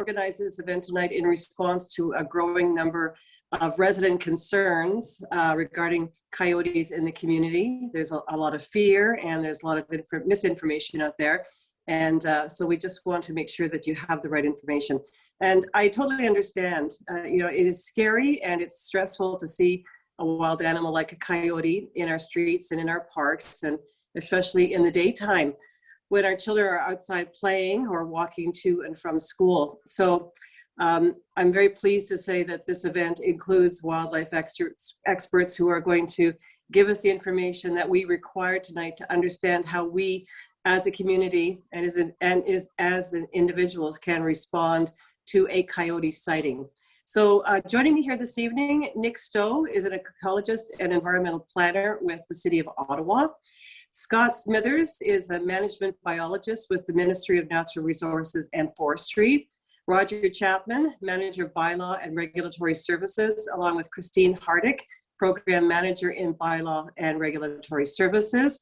organized this event tonight in response to a growing number of resident concerns regarding coyotes in the community. There's a lot of fear and there's a lot of misinformation out there. And so we just want to make sure that you have the right information. And I totally understand, you know, it is scary and it's stressful to see a wild animal like a coyote in our streets and in our parks, and especially in the daytime when our children are outside playing or walking to and from school. So I'm very pleased to say that this event includes wildlife experts who are going to give us the information that we require tonight to understand how we as a community and as individuals can respond to a coyote sighting. So joining me here this evening, Nick Stowe is an ecologist and environmental planner with the City of Ottawa. Scott Smithers is a management biologist with the Ministry of Natural Resources and Forestry. Roger Chapman, Manager of Bylaw and Regulatory Services, along with Christine Hardick, Program Manager in Bylaw and Regulatory Services.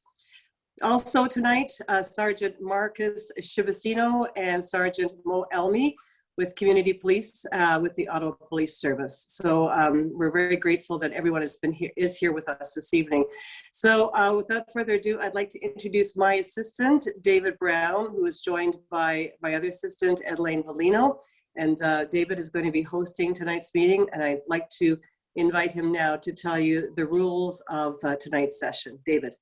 Also tonight, Sergeant Marcus Shivasino and Sergeant Mo Elmi with Community Police with the Ottawa Police Service. So we're very grateful that everyone is here with us this evening. So without further ado, I'd like to introduce my assistant, David Brown, who is joined by my other assistant, Elaine Valino. And David is going to be hosting tonight's meeting, and I'd like to invite him now to tell you the rules of tonight's session. David.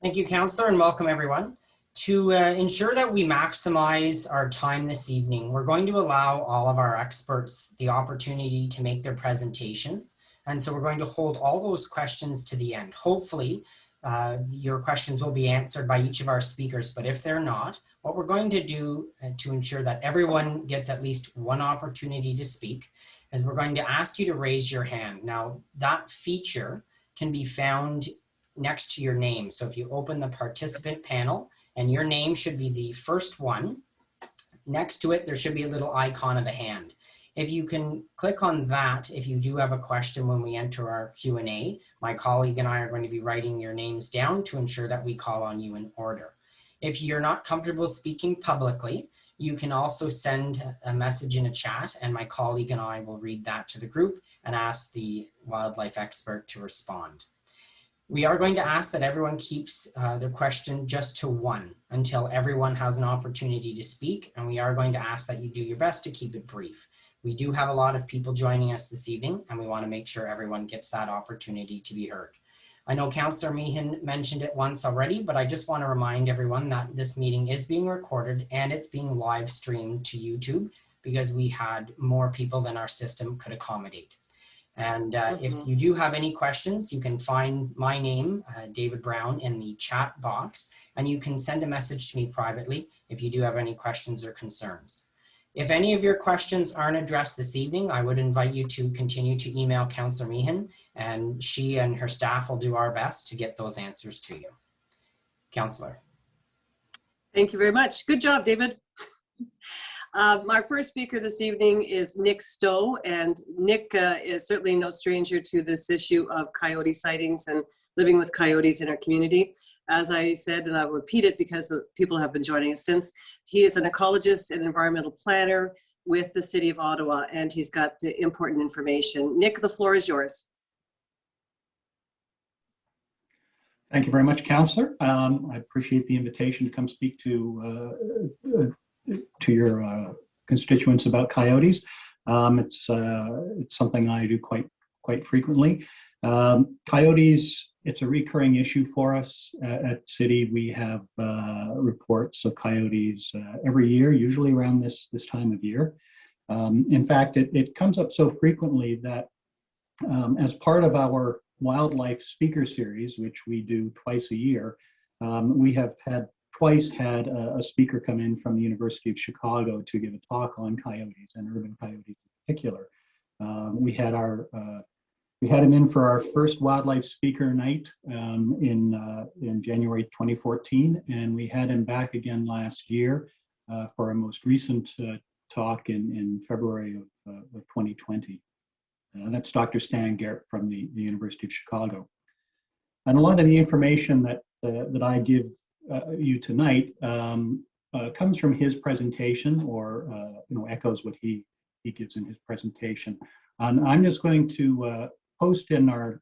Thank you, Councillor, and welcome everyone. To ensure that we maximize our time this evening, we're going to allow all of our experts the opportunity to make their presentations. And so we're going to hold all those questions to the end. Hopefully, your questions will be answered by each of our speakers, but if they're not, what we're going to do to ensure that everyone gets at least one opportunity to speak is we're going to ask you to raise your hand. Now, that feature can be found next to your name. So if you open the participant panel, and your name should be the first one. Next to it, there should be a little icon of a hand. If you can click on that, if you do have a question when we enter our Q&A, my colleague and I are going to be writing your names down to ensure that we call on you in order. If you're not comfortable speaking publicly, you can also send a message in a chat, and my colleague and I will read that to the group and ask the wildlife expert to respond. We are going to ask that everyone keeps their question just to one until everyone has an opportunity to speak, and we are going to ask that you do your best to keep it brief. We do have a lot of people joining us this evening, and we want to make sure everyone gets that opportunity to be heard. I know Councillor Meehan mentioned it once already, but I just want to remind everyone that this meeting is being recorded and it's being live streamed to YouTube because we had more people than our system could accommodate. And if you do have any questions, you can find my name, David Brown, in the chat box, and you can send a message to me privately if you do have any questions or concerns. If any of your questions aren't addressed this evening, I would invite you to continue to email Councillor Meehan, and she and her staff will do our best to get those answers to you. Councillor. Thank you very much. Good job, David. My first speaker this evening is Nick Stowe, and Nick is certainly no stranger to this issue of coyote sightings and living with coyotes in our community. As I said, and I'll repeat it because people have been joining us since, he is an ecologist and environmental planner with the City of Ottawa, and he's got important information. Nick, the floor is yours. Thank you very much, Councillor. I appreciate the invitation to come speak to your constituents about coyotes. It's something I do quite frequently. Coyotes, it's a recurring issue for us at City. We have reports of coyotes every year, usually around this time of year. In fact, it comes up so frequently that as part of our wildlife speaker series, which we do twice a year, we have twice had a speaker come in from the University of Chicago to give a talk on coyotes and urban coyotes in particular. We had him in for our first wildlife speaker night in January 2014, and we had him back again last year for our most recent talk in February of 2020. That's Dr. Stan Garrett from the University of Chicago. And a lot of the information that I give you tonight comes from his presentation, or echoes what he gives in his presentation. And I'm just going to post in our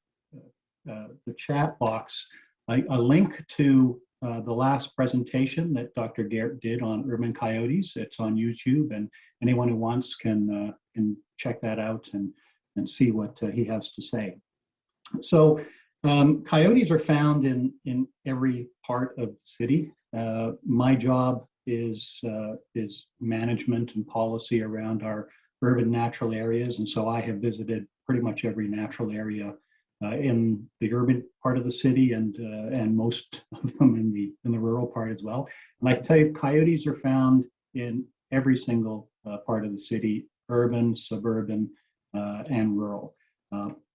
the chat box a link to the last presentation that Dr. Garrett did on urban coyotes. It's on YouTube, and anyone who wants can check that out and see what he has to say. So coyotes are found in every part of the city. My job is management and policy around our urban natural areas, and so I have visited pretty much every natural area in the urban part of the city, and most of them in the rural part as well. And I can tell you, coyotes are found in every single part of the city, urban, suburban, and rural.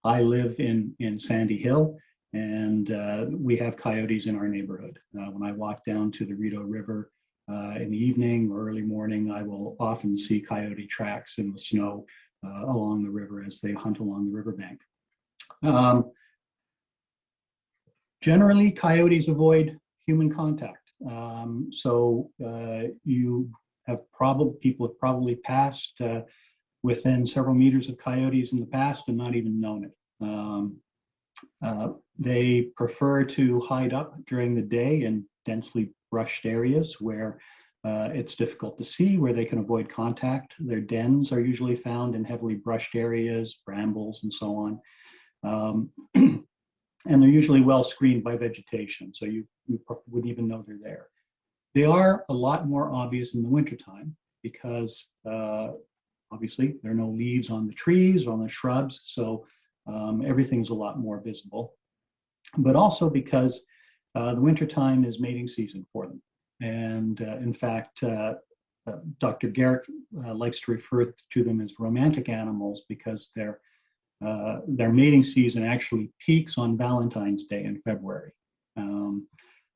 I live in Sandy Hill, and we have coyotes in our neighborhood. When I walk down to the Rideau River in the evening or early morning, I will often see coyote tracks in the snow along the river as they hunt along the riverbank. Generally, coyotes avoid human contact. So people have probably passed within several meters of coyotes in the past and not even known it. They prefer to hide up during the day in densely brushed areas where it's difficult to see, where they can avoid contact. Their dens are usually found in heavily brushed areas, brambles, and so on. And they're usually well screened by vegetation, so you wouldn't even know they're there. They are a lot more obvious in the wintertime because obviously there are no leaves on the trees or on the shrubs, so everything's a lot more visible. But also because the wintertime is mating season for them. And in fact, Dr. Garrett likes to refer to them as romantic animals because their mating season actually peaks on Valentine's Day in February.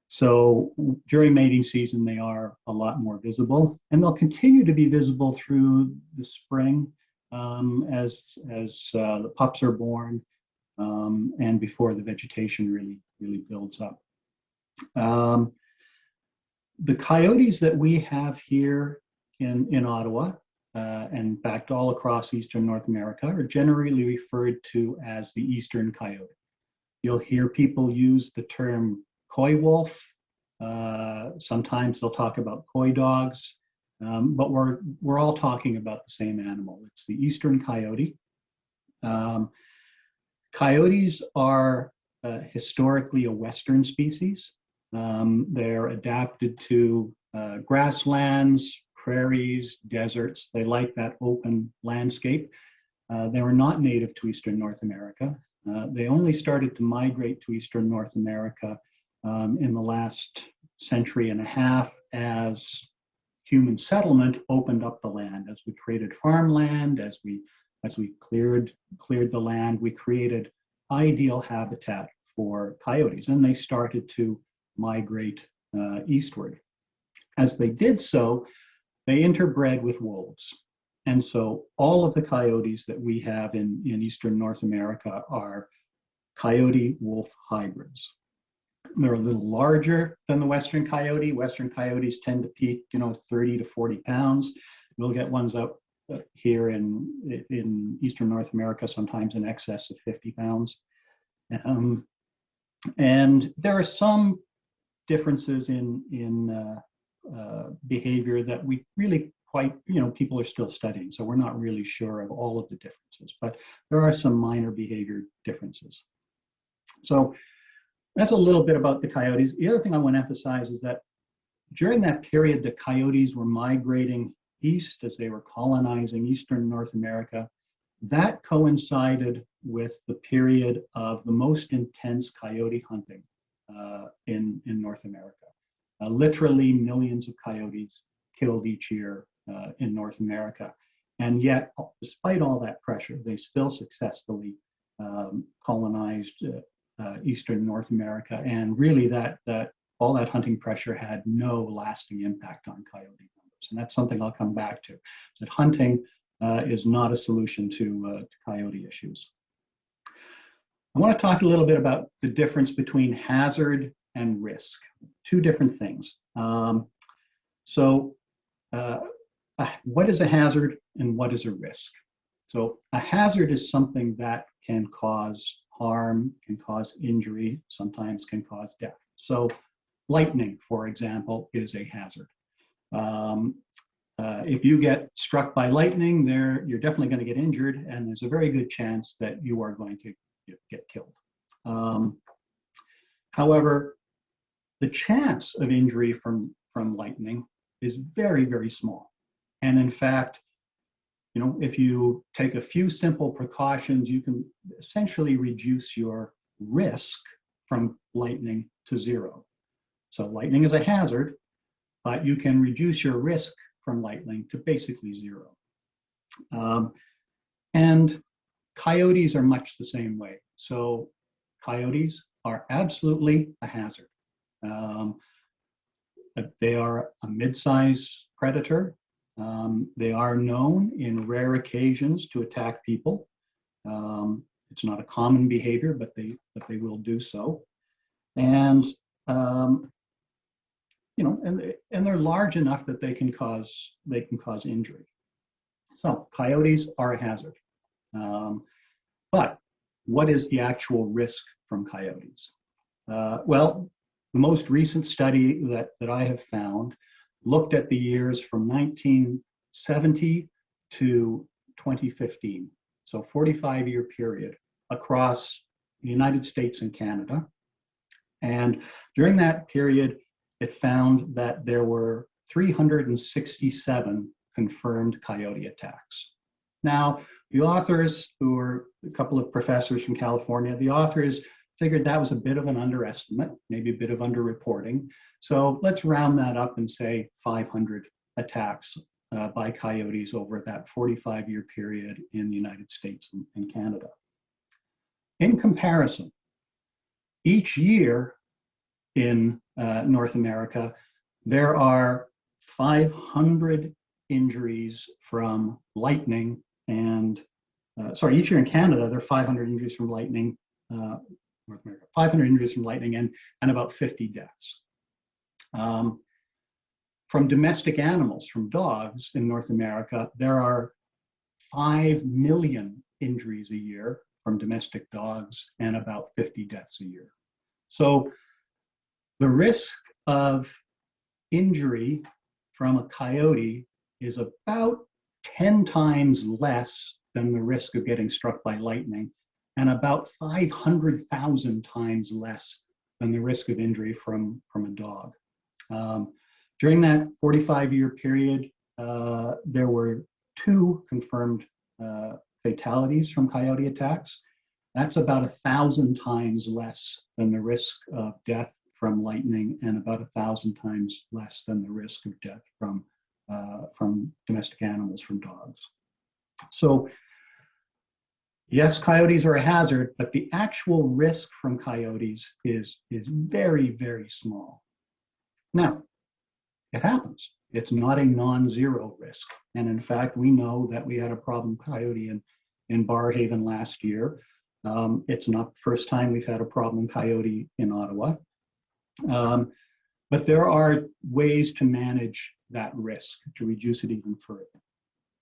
So during mating season, they are a lot more visible, and they'll continue to be visible through the spring as the pups are born and before the vegetation really builds up. The coyotes that we have here in Ottawa, and in fact all across Eastern North America, are generally referred to as the Eastern coyote. You'll hear people use the term coy wolf. Sometimes they'll talk about coy dogs, but we're all talking about the same animal. It's the Eastern coyote. Coyotes are historically a Western species. They're adapted to grasslands, prairies, deserts. They like that open landscape. They were not native to Eastern North America. They only started to migrate to Eastern North America in the last century and a half as human settlement opened up the land. As we created farmland, as we cleared the land, we created ideal habitat for coyotes, and they started to migrate eastward. As they did so, they interbred with wolves. And so all of the coyotes that we have in Eastern North America are coyote-wolf hybrids. They're a little larger than the Western coyote. Western coyotes tend to peak, 30 to 40 pounds. We'll get ones out here in Eastern North America, sometimes in excess of 50 pounds. And there are some differences in behavior that we really quite, people are still studying, so we're not really sure of all of the differences, but there are some minor behavior differences. So that's a little bit about the coyotes. The other thing I want to emphasize is that during that period, the coyotes were migrating east as they were colonizing Eastern North America. That coincided with the period of the most intense coyote hunting in North America. Literally millions of coyotes killed each year in North America. And yet, despite all that pressure, they still successfully colonized Eastern North America. And really all that hunting pressure had no lasting impact on coyote numbers. And that's something I'll come back to, that hunting is not a solution to coyote issues. I want to talk a little bit about the difference between hazard and risk, two different things. So what is a hazard and what is a risk? So a hazard is something that can cause harm, can cause injury, sometimes can cause death. So lightning, for example, is a hazard. If you get struck by lightning, you're definitely going to get injured, and there's a very good chance that you are going to get killed. However, the chance of injury from lightning is very, very small. And in fact, if you take a few simple precautions, you can essentially reduce your risk from lightning to zero. So lightning is a hazard, but you can reduce your risk from lightning to basically zero. And coyotes are much the same way. So coyotes are absolutely a hazard. They are a mid-size predator. They are known in rare occasions to attack people. It's not a common behavior, but they will do so. And and they're large enough that they can cause injury. So coyotes are a hazard. But what is the actual risk from coyotes? Well, the most recent study that I have found looked at the years from 1970 to 2015, so 45-year period across the United States and Canada. And during that period, it found that there were 367 confirmed coyote attacks. Now, the authors, who were a couple of professors from California, the authors figured that was a bit of an underestimate, maybe a bit of underreporting. So let's round that up and say 500 attacks by coyotes over that 45-year period in the United States and Canada. In comparison, each year in North America, there are 500 injuries from lightning and, each year in Canada, there are 500 injuries from lightning, North America, 500 injuries from lightning and about 50 deaths. From domestic animals, from dogs in North America, there are 5 million injuries a year from domestic dogs and about 50 deaths a year. So the risk of injury from a coyote is about 10 times less than the risk of getting struck by lightning, and about 500,000 times less than the risk of injury from a dog. During that 45-year period, there were 2 confirmed fatalities from coyote attacks. That's about 1,000 times less than the risk of death from lightning, and about 1,000 times less than the risk of death from domestic animals, from dogs. So yes, coyotes are a hazard, but the actual risk from coyotes is very, very small. Now, it happens. It's not a non-zero risk. And in fact, we know that we had a problem coyote in Barrhaven last year. It's not the first time we've had a problem coyote in Ottawa. But there are ways to manage that risk, to reduce it even further.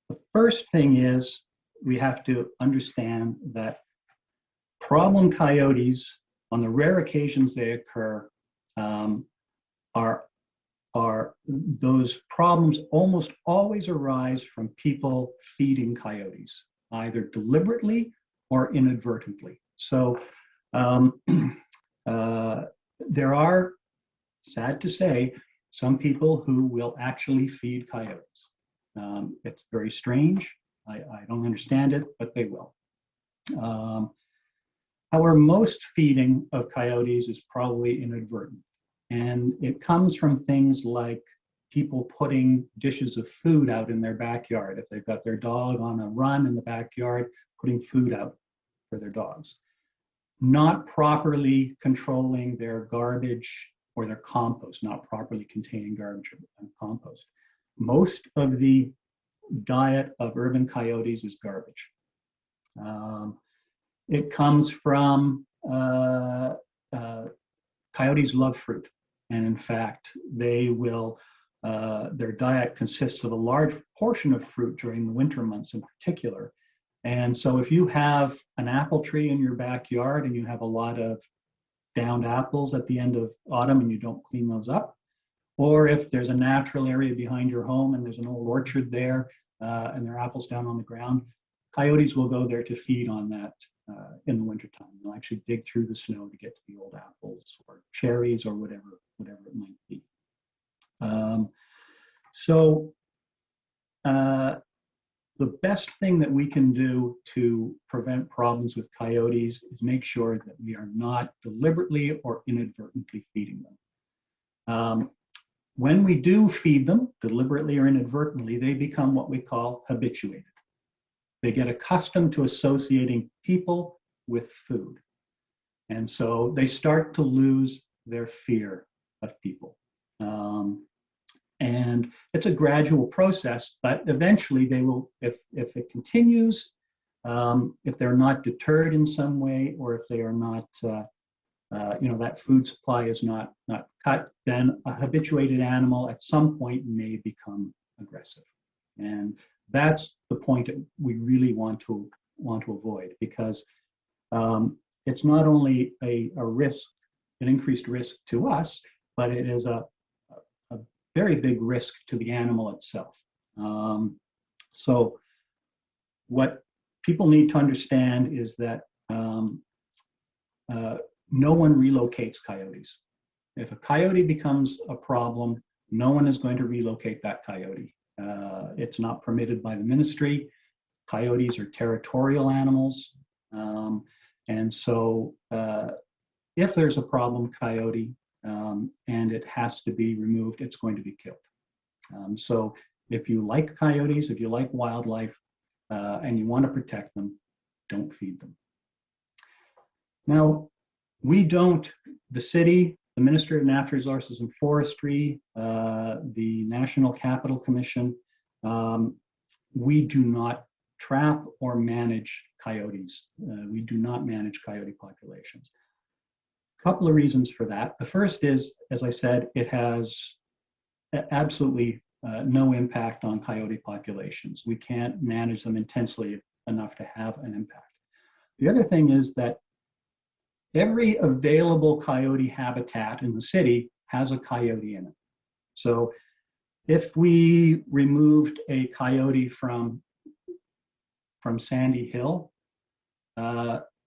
The first thing is we have to understand that problem coyotes, on the rare occasions they occur, are those problems almost always arise from people feeding coyotes, either deliberately or inadvertently. So there are, sad to say, some people who will actually feed coyotes. It's very strange. I don't understand it, but they will. However, most feeding of coyotes is probably inadvertent. And it comes from things like people putting dishes of food out in their backyard. If they've got their dog on a run in the backyard, putting food out for their dogs. Not properly controlling their garbage or their compost, not properly containing garbage and compost. Most of the diet of urban coyotes is garbage. It comes from, coyotes love fruit. And in fact, they will their diet consists of a large portion of fruit during the winter months in particular. And so if you have an apple tree in your backyard and you have a lot of downed apples at the end of autumn and you don't clean those up, or if there's a natural area behind your home and there's an old orchard there and there are apples down on the ground, coyotes will go there to feed on that in the wintertime. They'll actually dig through the snow to get to the old apples or cherries or whatever it might be. The best thing that we can do to prevent problems with coyotes is make sure that we are not deliberately or inadvertently feeding them. When we do feed them, deliberately or inadvertently, they become what we call habituated. They get accustomed to associating people with food. And so they start to lose their fear of people. And it's a gradual process, but eventually they will, if it continues, if they're not deterred in some way, or if they are not, that food supply is not cut, then a habituated animal at some point may become aggressive. And that's the point that we really want to avoid, because it's not only a risk, an increased risk to us, but it is a very big risk to the animal itself. So what people need to understand is that no one relocates coyotes. If a coyote becomes a problem, no one is going to relocate that coyote. It's not permitted by the ministry. Coyotes are territorial animals. And so if there's a problem coyote, and it has to be removed, it's going to be killed. So if you like coyotes, if you like wildlife, and you want to protect them, don't feed them. Now, the city, the Ministry of Natural Resources and Forestry, the National Capital Commission, we do not trap or manage coyotes. We do not manage coyote populations. Couple of reasons for that. The first is, as I said, it has absolutely no impact on coyote populations. We can't manage them intensely enough to have an impact. The other thing is that every available coyote habitat in the city has a coyote in it. So if we removed a coyote from Sandy Hill,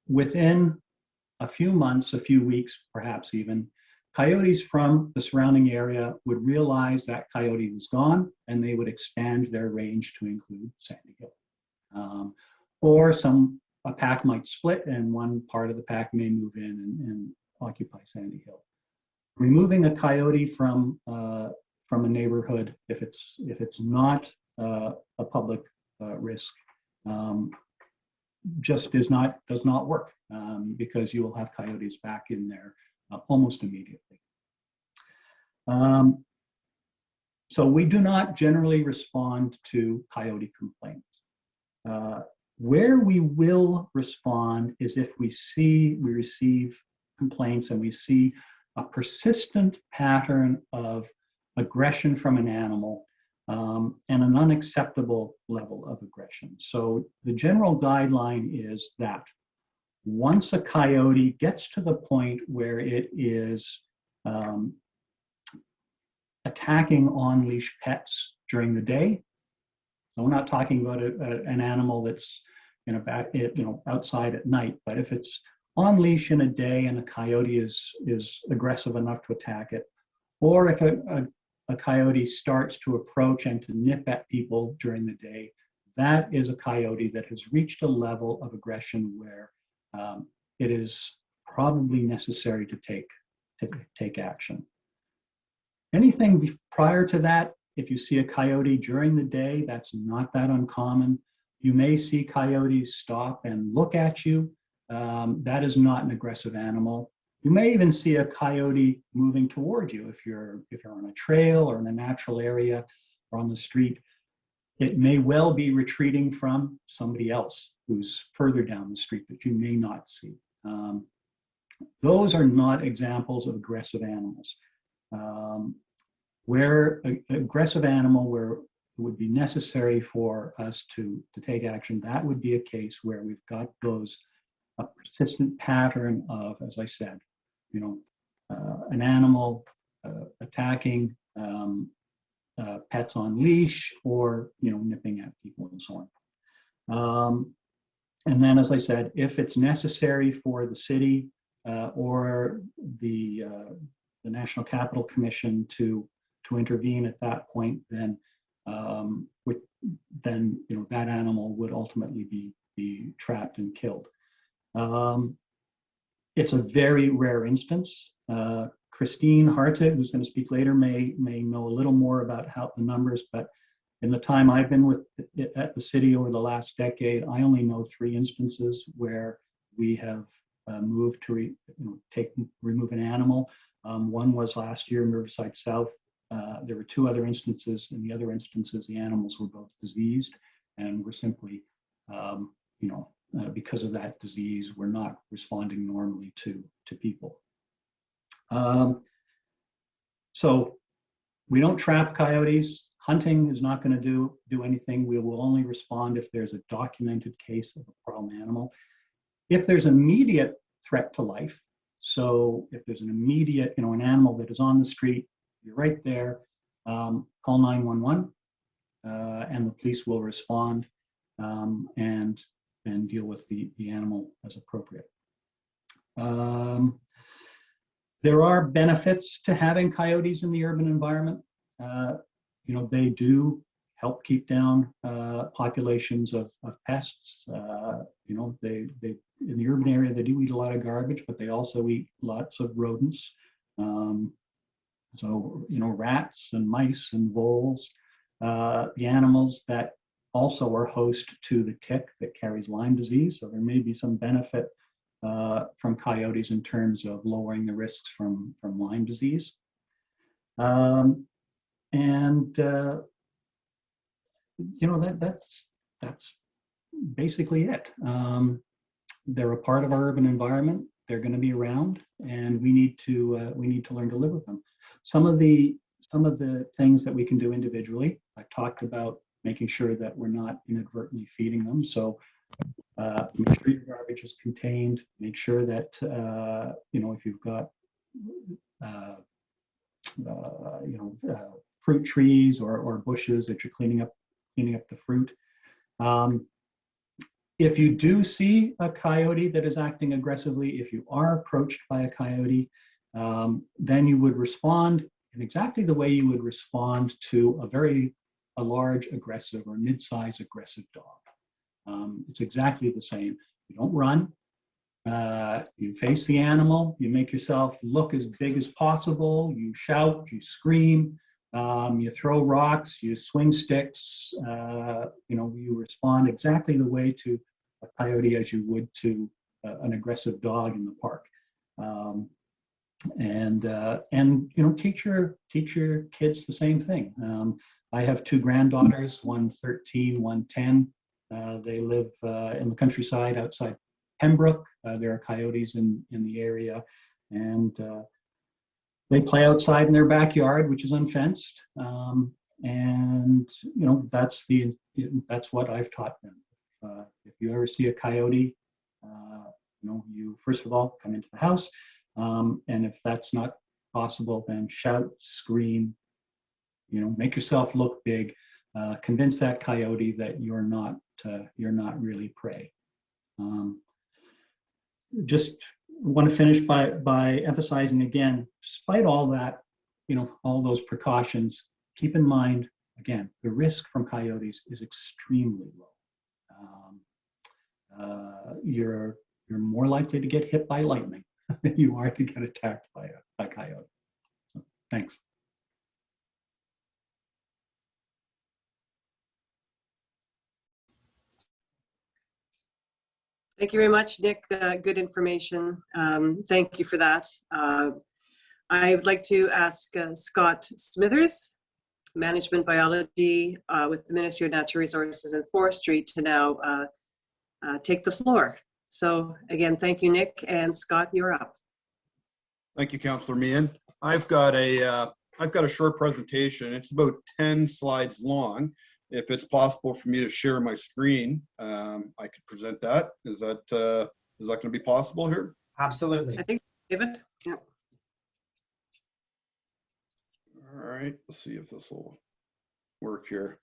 within a few months, a few weeks, perhaps even, coyotes from the surrounding area would realize that coyote was gone, and they would expand their range to include Sandy Hill. Or a pack might split, and one part of the pack may move in and occupy Sandy Hill. Removing a coyote from a neighborhood, if it's not a public risk, just does not work, because you will have coyotes back in there almost immediately. So we do not generally respond to coyote complaints. Where we will respond is if we receive complaints and we see a persistent pattern of aggression from an animal, and an unacceptable level of aggression. So the general guideline is that once a coyote gets to the point where it is attacking on-leash pets during the day, so we're not talking about an animal that's outside at night, but if it's on leash in a day and a coyote is aggressive enough to attack it, or if a coyote starts to approach and to nip at people during the day, that is a coyote that has reached a level of aggression where it is probably necessary to take action. Anything prior to that, if you see a coyote during the day, that's not that uncommon. You may see coyotes stop and look at you. That is not an aggressive animal. You may even see a coyote moving toward you if you're on a trail or in a natural area or on the street. It may well be retreating from somebody else who's further down the street that you may not see. Those are not examples of aggressive animals. Where an aggressive animal, where it would be necessary for us to take action, that would be a case where we've got a persistent pattern of, as I said, an animal attacking pets on leash, or nipping at people and so on. And then, as I said, if it's necessary for the city or the National Capital Commission to intervene at that point, then that animal would ultimately be trapped and killed. It's a very rare instance. Christine Hartig, who's going to speak later, may know a little more about how the numbers, but in the time I've been at the city over the last decade, I only know 3 instances where we have moved to remove an animal. One was last year in Riverside South. There were 2 other instances. In the other instances, the animals were both diseased, and were simply, because of that disease, we're not responding normally to people. So we don't trap coyotes. Hunting is not going to do anything. We will only respond if there's a documented case of a problem animal. If there's immediate threat to life, so if there's an immediate, an animal that is on the street, you're right there, call 911, and the police will respond and deal with the animal as appropriate. There are benefits to having coyotes in the urban environment. They do help keep down populations of pests. They in the urban area, they do eat a lot of garbage, but they also eat lots of rodents. Rats and mice and voles, the animals that also are host to the tick that carries Lyme disease. So there may be some benefit from coyotes in terms of lowering the risks from Lyme disease. That's basically it. They're a part of our urban environment. They're going to be around, and we need to learn to live with them. Some of the things that we can do individually, I've talked about making sure that we're not inadvertently feeding them. So make sure your garbage is contained. Make sure that if you've got fruit trees or bushes, that you're cleaning up the fruit. If you do see a coyote that is acting aggressively, if you are approached by a coyote, then you would respond in exactly the way you would respond to a large aggressive or mid-size aggressive dog. It's exactly the same. You don't run. You face the animal. You make yourself look as big as possible. You shout. You scream. You throw rocks. You swing sticks. You respond exactly the way to a coyote as you would to an aggressive dog in the park. Teach your kids the same thing. I have 2 granddaughters, one 13, one 10. They live in the countryside outside Pembroke. There are coyotes in the area, and they play outside in their backyard, which is unfenced. That's what I've taught them. If you ever see a coyote, you first of all come into the house, and if that's not possible, then shout, scream, make yourself look big, convince that coyote that you're not really prey. Just want to finish by emphasizing again, despite all that, all those precautions, keep in mind again, the risk from coyotes is extremely low. You're more likely to get hit by lightning than you are to get attacked by a coyote. So, thanks. Thank you very much, Nick. Good information. Thank you for that. I would like to ask Scott Smithers, Management Biology with the Ministry of Natural Resources and Forestry, to now take the floor. So again, thank you, Nick, and Scott, you're up. Thank you, Councillor Meehan. I've got a I've got a short presentation. It's about 10 slides long. If it's possible for me to share my screen, I could present that. Is that going to be possible here? Absolutely. I think, David? Yeah. All right, let's see if this will work here.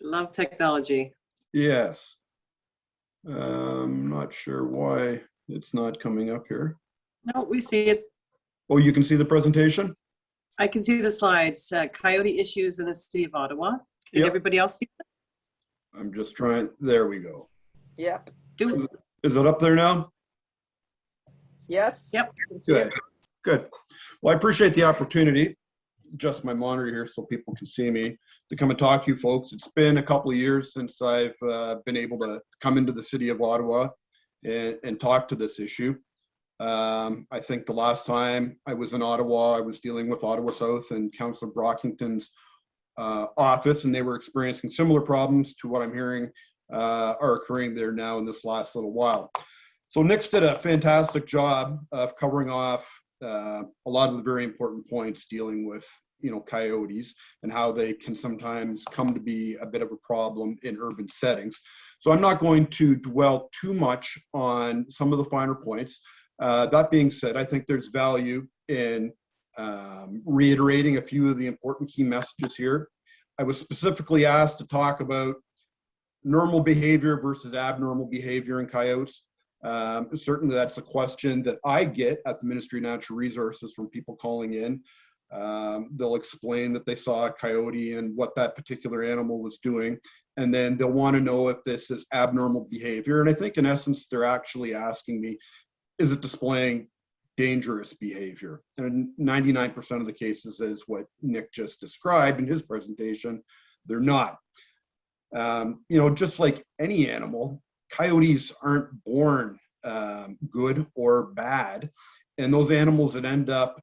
Love technology. Yes. Not sure why it's not coming up here. No, we see it. Oh, you can see the presentation? I can see the slides. Coyote issues in the city of Ottawa. Can Yep. everybody else see it? I'm just trying. There we go. Yep. Do it. Is it up there now? Yes. Yep. Can see it. Good. Good. Well, I appreciate the opportunity. Adjust my monitor here so people can see me to come and talk to you folks. It's been a couple of years since I've been able to come into the city of Ottawa and talk to this issue. I think the last time I was in Ottawa, I was dealing with Ottawa South and Councillor Brockington's office, and they were experiencing similar problems to what I'm hearing are occurring there now in this last little while. So Nick's did a fantastic job of covering off a lot of the very important points dealing with, you know, coyotes and how they can sometimes come to be a bit of a problem in urban settings. So I'm not going to dwell too much on some of the finer points. That being said, I think there's value in reiterating a few of the important key messages here. I was specifically asked to talk about normal behavior versus abnormal behavior in coyotes. Certainly that's a question that I get at the Ministry of Natural Resources from people calling in. They'll explain that they saw a coyote and what that particular animal was doing, and then they'll want to know if this is abnormal behavior. And I think in essence, they're actually asking me, is it displaying dangerous behavior? And 99% of the cases is what Nick just described in his presentation, they're not. You know, just like any animal, coyotes aren't born good or bad. And those animals that end up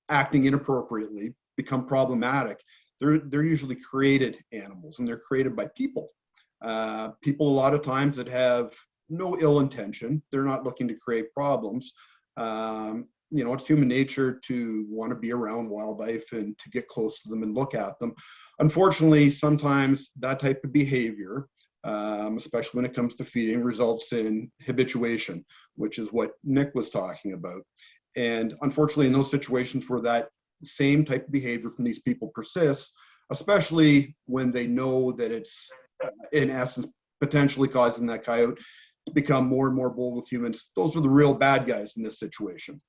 acting inappropriately, become problematic, they're usually created animals, and they're created by people. People a lot of times that have no ill intention. They're not looking to create problems. You know, it's human nature to want to be around wildlife and to get close to them and look at them. Unfortunately, sometimes that type of behavior, especially when it comes to feeding, results in habituation, which is what Nick was talking about. And unfortunately, in those situations where that same type of behavior from these people persists, especially when they know that it's in essence potentially causing that coyote to become more and more bold with humans, those are the real bad guys in this situation.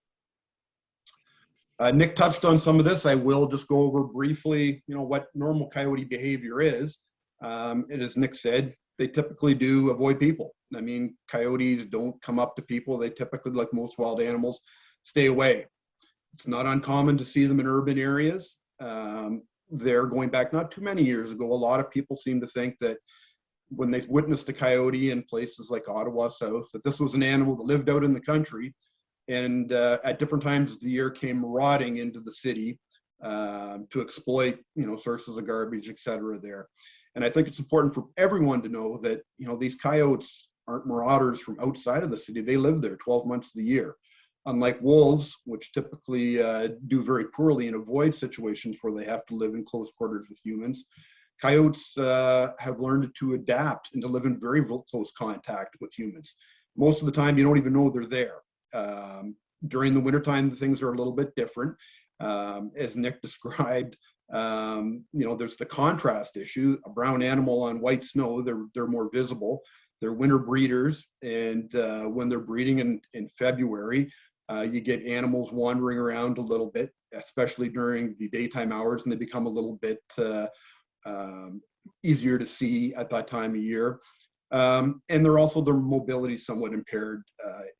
Nick touched on some of this. I will just go over briefly, you know, what normal coyote behavior is. And as Nick said, they typically do avoid people. I mean, coyotes don't come up to people. They typically, like most wild animals, stay away. It's not uncommon to see them in urban areas. They're going back not too many years ago. A lot of people seem to think that when they witnessed a coyote in places like Ottawa South, that this was an animal that lived out in the country and at different times of the year came marauding into the city to exploit, you know, sources of garbage, etc. there. And I think it's important for everyone to know that, you know, these coyotes aren't marauders from outside of the city. They live there 12 months of the year. Unlike wolves, which typically do very poorly and avoid situations where they have to live in close quarters with humans, coyotes have learned to adapt and to live in very close contact with humans. Most of the time, you don't even know they're there. During the wintertime, things are a little bit different. As Nick described, you know, there's the contrast issue. A brown animal on white snow, they're more visible. They're winter breeders, and when they're breeding in February, you get animals wandering around a little bit, especially during the daytime hours, and they become a little bit easier to see at that time of year. And they're also, their mobility somewhat impaired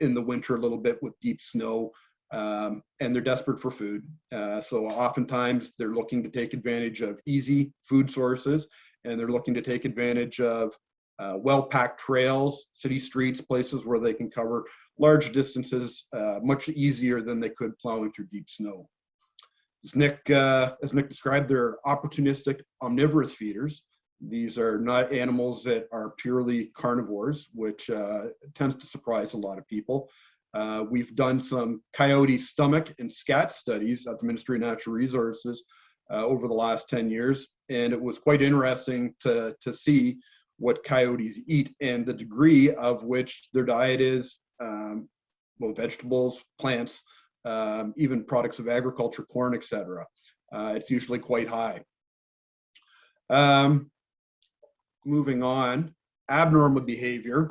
in the winter a little bit with deep snow, and they're desperate for food. So oftentimes they're looking to take advantage of easy food sources, and they're looking to take advantage of well-packed trails, city streets, places where they can cover large distances much easier than they could plowing through deep snow. As Nick described, they're opportunistic omnivorous feeders. These are not animals that are purely carnivores, which tends to surprise a lot of people. We've done some coyote stomach and scat studies at the Ministry of Natural Resources over the last 10 years, and it was quite interesting to see what coyotes eat and the degree of which their diet is, well, vegetables, plants, even products of agriculture, corn, etc. It's usually quite high. Moving on, abnormal behavior,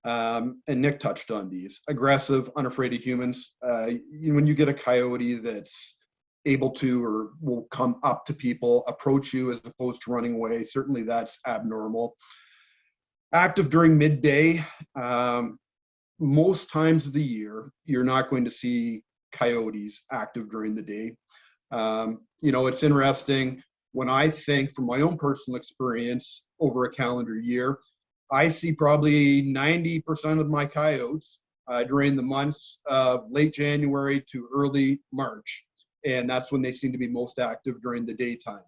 and Nick touched on these. Aggressive, unafraid of humans. When you get a coyote that's able to or will come up to people, approach you as opposed to running away, certainly that's abnormal. Active during midday. Most times of the year, you're not going to see coyotes active during the day. It's interesting. When I think from my own personal experience over a calendar year, I see probably 90% of my coyotes during the months of late January to early March. And that's when they seem to be most active during the daytime.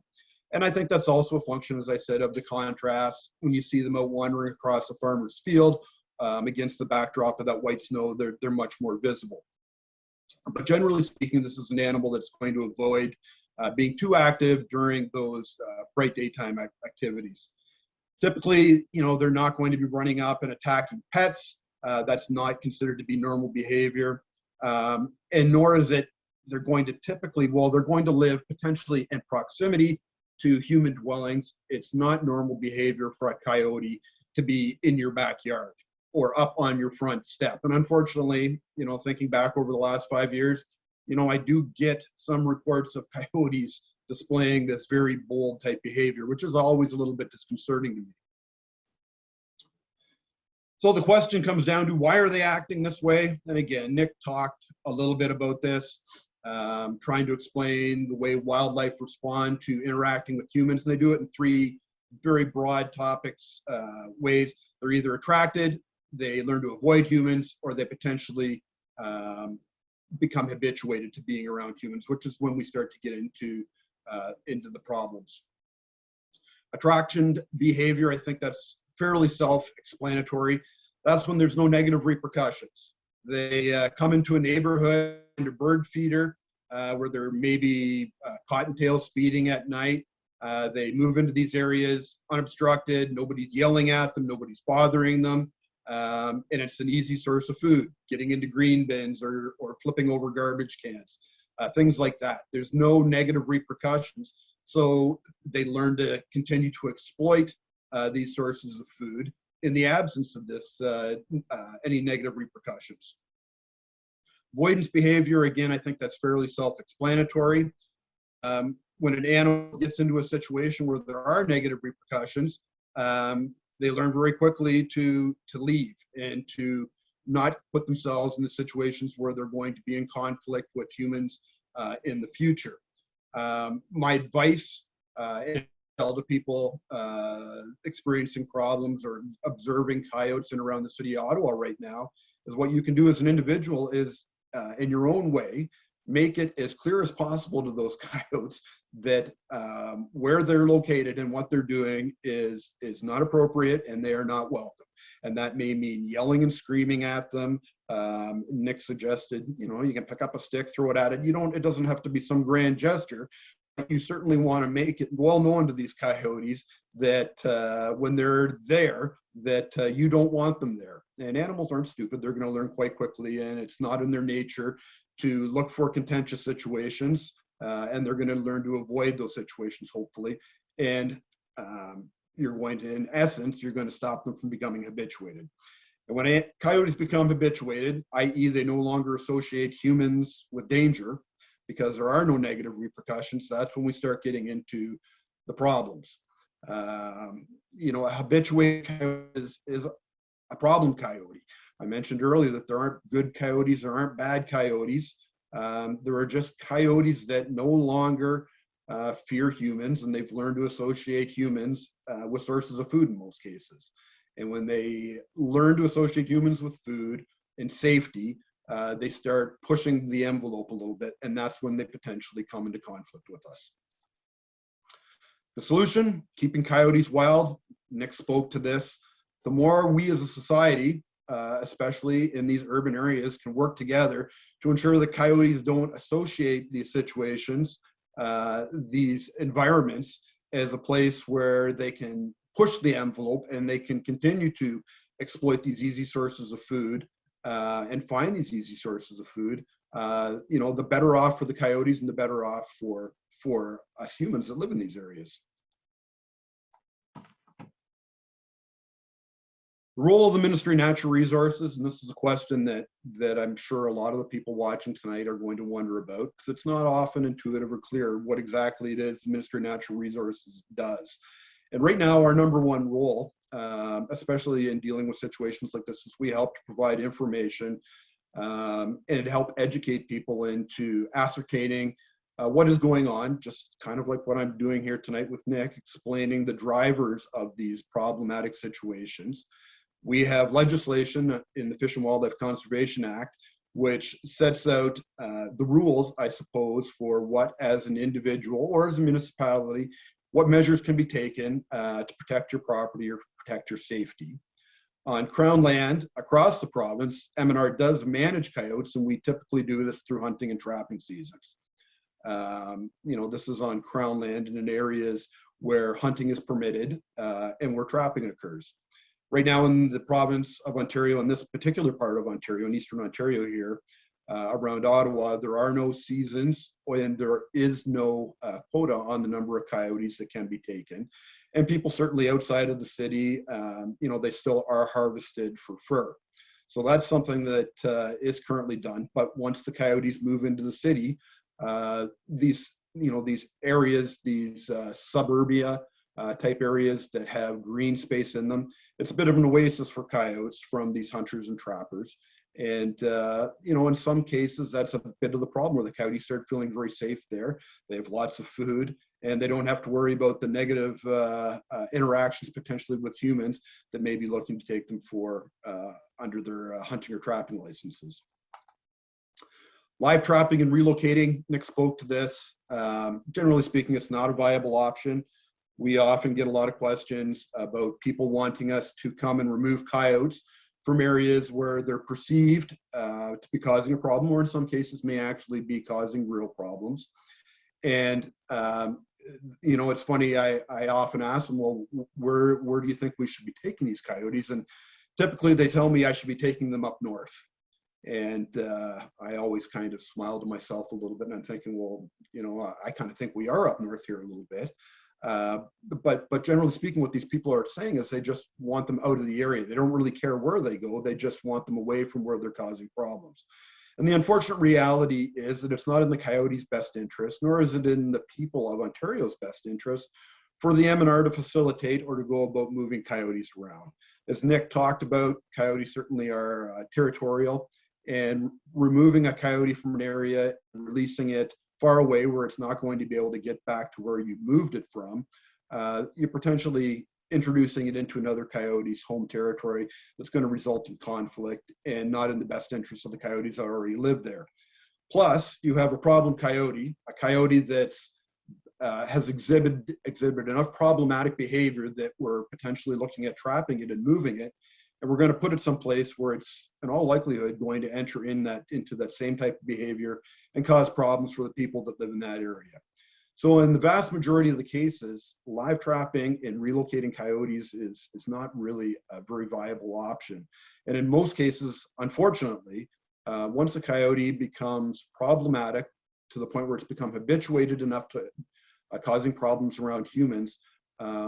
And I think that's also a function, as I said, of the contrast. When you see them out wandering across a farmer's field against the backdrop of that white snow, they're much more visible. But generally speaking, this is an animal that's going to avoid being too active during those bright daytime activities. Typically, they're not going to be running up and attacking pets. That's not considered to be normal behavior. And nor is it they're going to typically, well, they're going to live potentially in proximity to human dwellings. It's not normal behavior for a coyote to be in your backyard or up on your front step. And unfortunately, thinking back over the last 5 years, I do get some reports of coyotes displaying this very bold type behavior, which is always a little bit disconcerting to me. So the question comes down to, why are they acting this way? And again, Nick talked a little bit about this, trying to explain the way wildlife respond to interacting with humans. And they do it in three very broad topics, ways. They're either attracted, they learn to avoid humans, or they potentially become habituated to being around humans, which is when we start to get into the problems. Attraction behavior, I think that's fairly self-explanatory. That's when there's no negative repercussions. They come into a neighborhood, a bird feeder, where there may be cottontails feeding at night. They move into these areas unobstructed. Nobody's yelling at them. Nobody's bothering them. And it's an easy source of food, getting into green bins or flipping over garbage cans, things like that. There's no negative repercussions. So they learn to continue to exploit these sources of food in the absence of this, any negative repercussions. Avoidance behavior, again, I think that's fairly self-explanatory. When an animal gets into a situation where there are negative repercussions, they learn very quickly to leave and to not put themselves in the situations where they're going to be in conflict with humans in the future. My advice to people experiencing problems or observing coyotes in around the city of Ottawa right now is what you can do as an individual is, in your own way, make it as clear as possible to those coyotes that where they're located and what they're doing is not appropriate and they are not welcome. And that may mean yelling and screaming at them. Nick suggested, you can pick up a stick, throw it at it. It doesn't have to be some grand gesture. You certainly want to make it well known to these coyotes that when they're there, that you don't want them there. And animals aren't stupid. They're going to learn quite quickly, and it's not in their nature to look for contentious situations, and they're going to learn to avoid those situations, hopefully. And you're going to, in essence, you're going to stop them from becoming habituated. And when coyotes become habituated, i.e. they no longer associate humans with danger because there are no negative repercussions, that's when we start getting into the problems. A habituated coyote is a problem coyote. I mentioned earlier that there aren't good coyotes, there aren't bad coyotes. There are just coyotes that no longer fear humans, and they've learned to associate humans with sources of food in most cases. And when they learn to associate humans with food and safety, they start pushing the envelope a little bit, and that's when they potentially come into conflict with us. The solution, keeping coyotes wild. Nick spoke to this. The more we as a society, especially in these urban areas, can work together to ensure that coyotes don't associate these situations, these environments, as a place where they can push the envelope and they can continue to exploit these easy sources of food and find these easy sources of food, you know, the better off for the coyotes and the better off for us humans that live in these areas. The role of the Ministry of Natural Resources, and this is a question that I'm sure a lot of the people watching tonight are going to wonder about, because it's not often intuitive or clear what exactly it is the Ministry of Natural Resources does. And right now, our number one role, especially in dealing with situations like this, is we help to provide information and help educate people into ascertaining what is going on, just kind of like what I'm doing here tonight with Nick, explaining the drivers of these problematic situations. We have legislation in the Fish and Wildlife Conservation Act, which sets out the rules, I suppose, for what, as an individual or as a municipality, what measures can be taken to protect your property or protect your safety. On Crown land across the province, M&R does manage coyotes, and we typically do this through hunting and trapping seasons. You know, this is on Crown land and in areas where hunting is permitted and where trapping occurs. Right now in the province of Ontario, in this particular part of Ontario, in Eastern Ontario here, around Ottawa, there are no seasons and there is no quota on the number of coyotes that can be taken. And people certainly outside of the city, you know, they still are harvested for fur. So that's something that is currently done. But once the coyotes move into the city, these areas, these suburbia type areas that have green space in them, it's a bit of an oasis for coyotes from these hunters and trappers. And, you know, in some cases, that's a bit of the problem where the coyotes start feeling very safe there. They have lots of food and they don't have to worry about the negative interactions potentially with humans that may be looking to take them for under their hunting or trapping licenses. Live trapping and relocating, Nick spoke to this. Generally speaking, it's not a viable option. We often get a lot of questions about people wanting us to come and remove coyotes from areas where they're perceived to be causing a problem, or in some cases may actually be causing real problems. And, you know, it's funny, I often ask them, well, where do you think we should be taking these coyotes? And typically they tell me I should be taking them up north. And I always kind of smile to myself a little bit, and I'm thinking, well, you know, I kind of think we are up north here a little bit. But generally speaking, what these people are saying is they just want them out of the area. They don't really care where they go. They just want them away from where they're causing problems. And the unfortunate reality is that it's not in the coyotes' best interest, nor is it in the people of Ontario's best interest for the M&R to facilitate or to go about moving coyotes around. As Nick talked about, coyotes certainly are territorial, and removing a coyote from an area and releasing it far away where it's not going to be able to get back to where you moved it from, you're potentially introducing it into another coyote's home territory that's going to result in conflict and not in the best interest of the coyotes that already live there. Plus, you have a problem coyote, a coyote that's has exhibited enough problematic behavior that we're potentially looking at trapping it and moving it. And we're going to put it someplace where it's in all likelihood going to enter into that same type of behavior and cause problems for the people that live in that area. So in the vast majority of the cases, live trapping and relocating coyotes is not really a very viable option. And in most cases, unfortunately, once a coyote becomes problematic to the point where it's become habituated enough to causing problems around humans,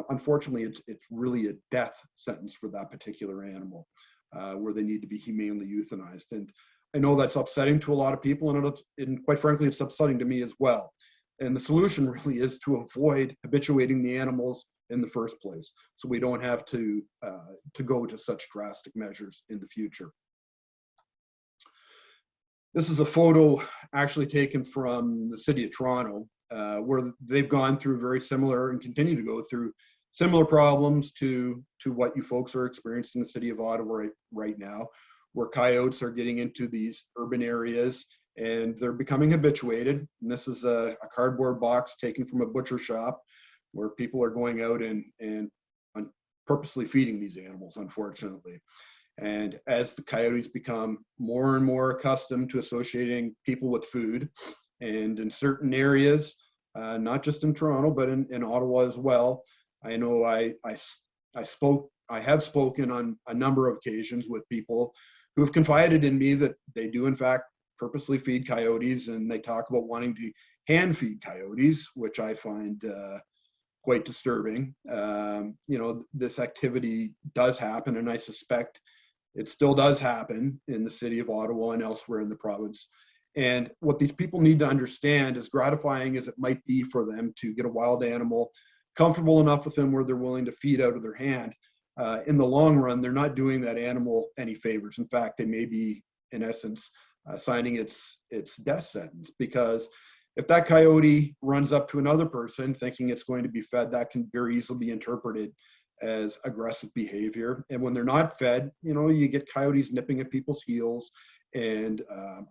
unfortunately, it's really a death sentence for that particular animal, where they need to be humanely euthanized. And I know that's upsetting to a lot of people, and quite frankly, it's upsetting to me as well. And the solution really is to avoid habituating the animals in the first place, so we don't have to go to such drastic measures in the future. This is a photo actually taken from the city of Toronto, where they've gone through very similar and continue to go through similar problems to what you folks are experiencing in the city of Ottawa right now, where coyotes are getting into these urban areas and they're becoming habituated. And this is a cardboard box taken from a butcher shop where people are going out and purposely feeding these animals, unfortunately. And as the coyotes become more and more accustomed to associating people with food, and in certain areas, not just in Toronto, but in Ottawa as well, I know I have spoken on a number of occasions with people who have confided in me that they do in fact purposely feed coyotes, and they talk about wanting to hand feed coyotes, which I find quite disturbing. This activity does happen, and I suspect it still does happen in the city of Ottawa and elsewhere in the province. And what these people need to understand, as gratifying as it might be for them to get a wild animal comfortable enough with them where they're willing to feed out of their hand, in the long run, they're not doing that animal any favors. In fact, they may be, in essence, signing its death sentence, because if that coyote runs up to another person thinking it's going to be fed, that can very easily be interpreted as aggressive behavior. And when they're not fed, you get coyotes nipping at people's heels. And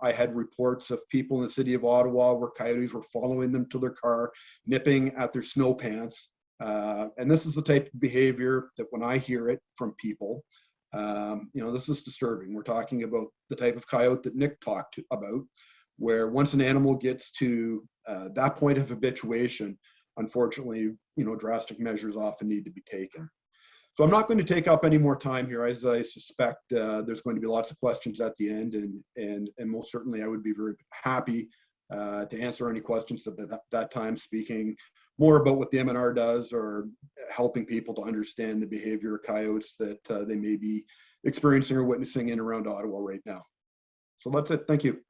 I had reports of people in the city of Ottawa where coyotes were following them to their car, nipping at their snow pants. And this is the type of behavior that when I hear it from people, this is disturbing. We're talking about the type of coyote that Nick talked about, where once an animal gets to that point of habituation, unfortunately, drastic measures often need to be taken. So I'm not going to take up any more time here, as I suspect there's going to be lots of questions at the end, and most certainly I would be very happy to answer any questions at that time, speaking more about what the MNR does or helping people to understand the behavior of coyotes that they may be experiencing or witnessing in around Ottawa right now. So that's it. Thank you.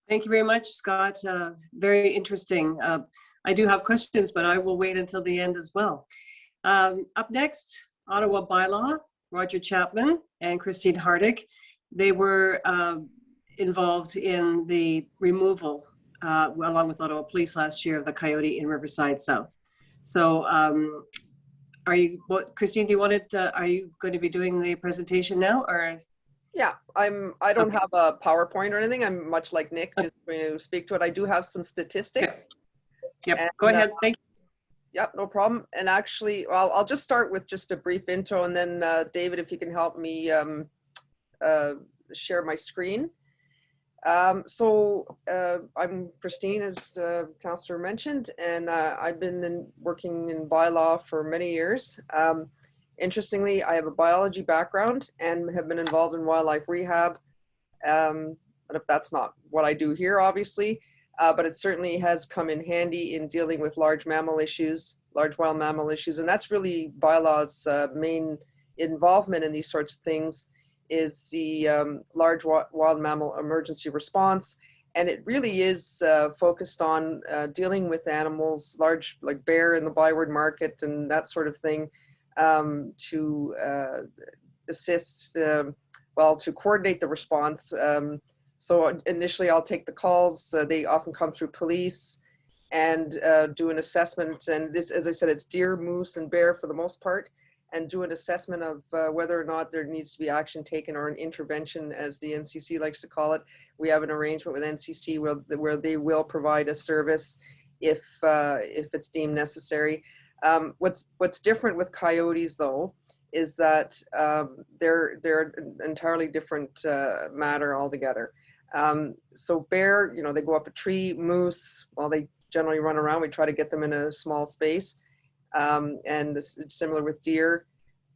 Thank you very much, Scott. Very interesting. I do have questions, but I will wait until the end as well. Up next, Ottawa bylaw, Roger Chapman and Christine Hardick. They were involved in the removal, along with Ottawa Police last year, of the coyote in Riverside South. So Christine, are you going to be doing the presentation now, or? Yeah, I don't have a PowerPoint or anything. I'm much like Nick, just going to speak to it. I do have some statistics. Yep, And, go ahead. Thank you. Yep, no problem. And actually, well, I'll just start with just a brief intro, and then David, if you can help me share my screen. I'm Christine, as Councillor mentioned, and I've been working in bylaw for many years. Interestingly, I have a biology background and have been involved in wildlife rehab. But if that's not what I do here, obviously, but it certainly has come in handy in dealing with large wild mammal issues. And that's really bylaw's main involvement in these sorts of things, is the large wild mammal emergency response. And it really is focused on dealing with animals, large, like bear in the Byward Market and that sort of thing, to assist, to coordinate the response. So initially I'll take the calls. They often come through police, and do an assessment. And this, as I said, it's deer, moose, and bear for the most part, and do an assessment of whether or not there needs to be action taken, or an intervention, as the NCC likes to call it. We have an arrangement with NCC where they will provide a service if it's deemed necessary. What's different with coyotes, though, is that they're an entirely different matter altogether. So bear, they go up a tree. Moose, well, they generally run around. We try to get them in a small space. And this is similar with deer.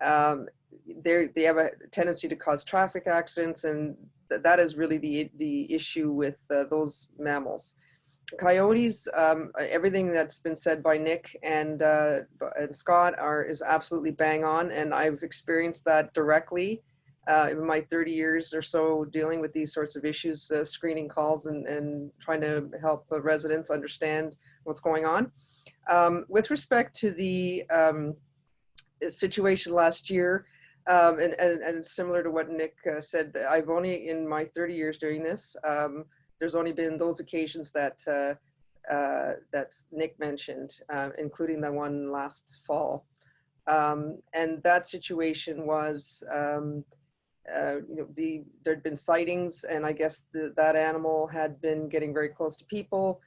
They have a tendency to cause traffic accidents, and that is really the issue with those mammals. Coyotes, everything that's been said by Nick and Scott is absolutely bang on, and I've experienced that directly in my 30 years or so dealing with these sorts of issues, screening calls and trying to help residents understand what's going on. With respect to the situation last year, and similar to what Nick said, I've only, in my 30 years doing this, there's only been those occasions that Nick mentioned, including the one last fall. And that situation was there'd been sightings, and I guess that animal had been getting very close to people,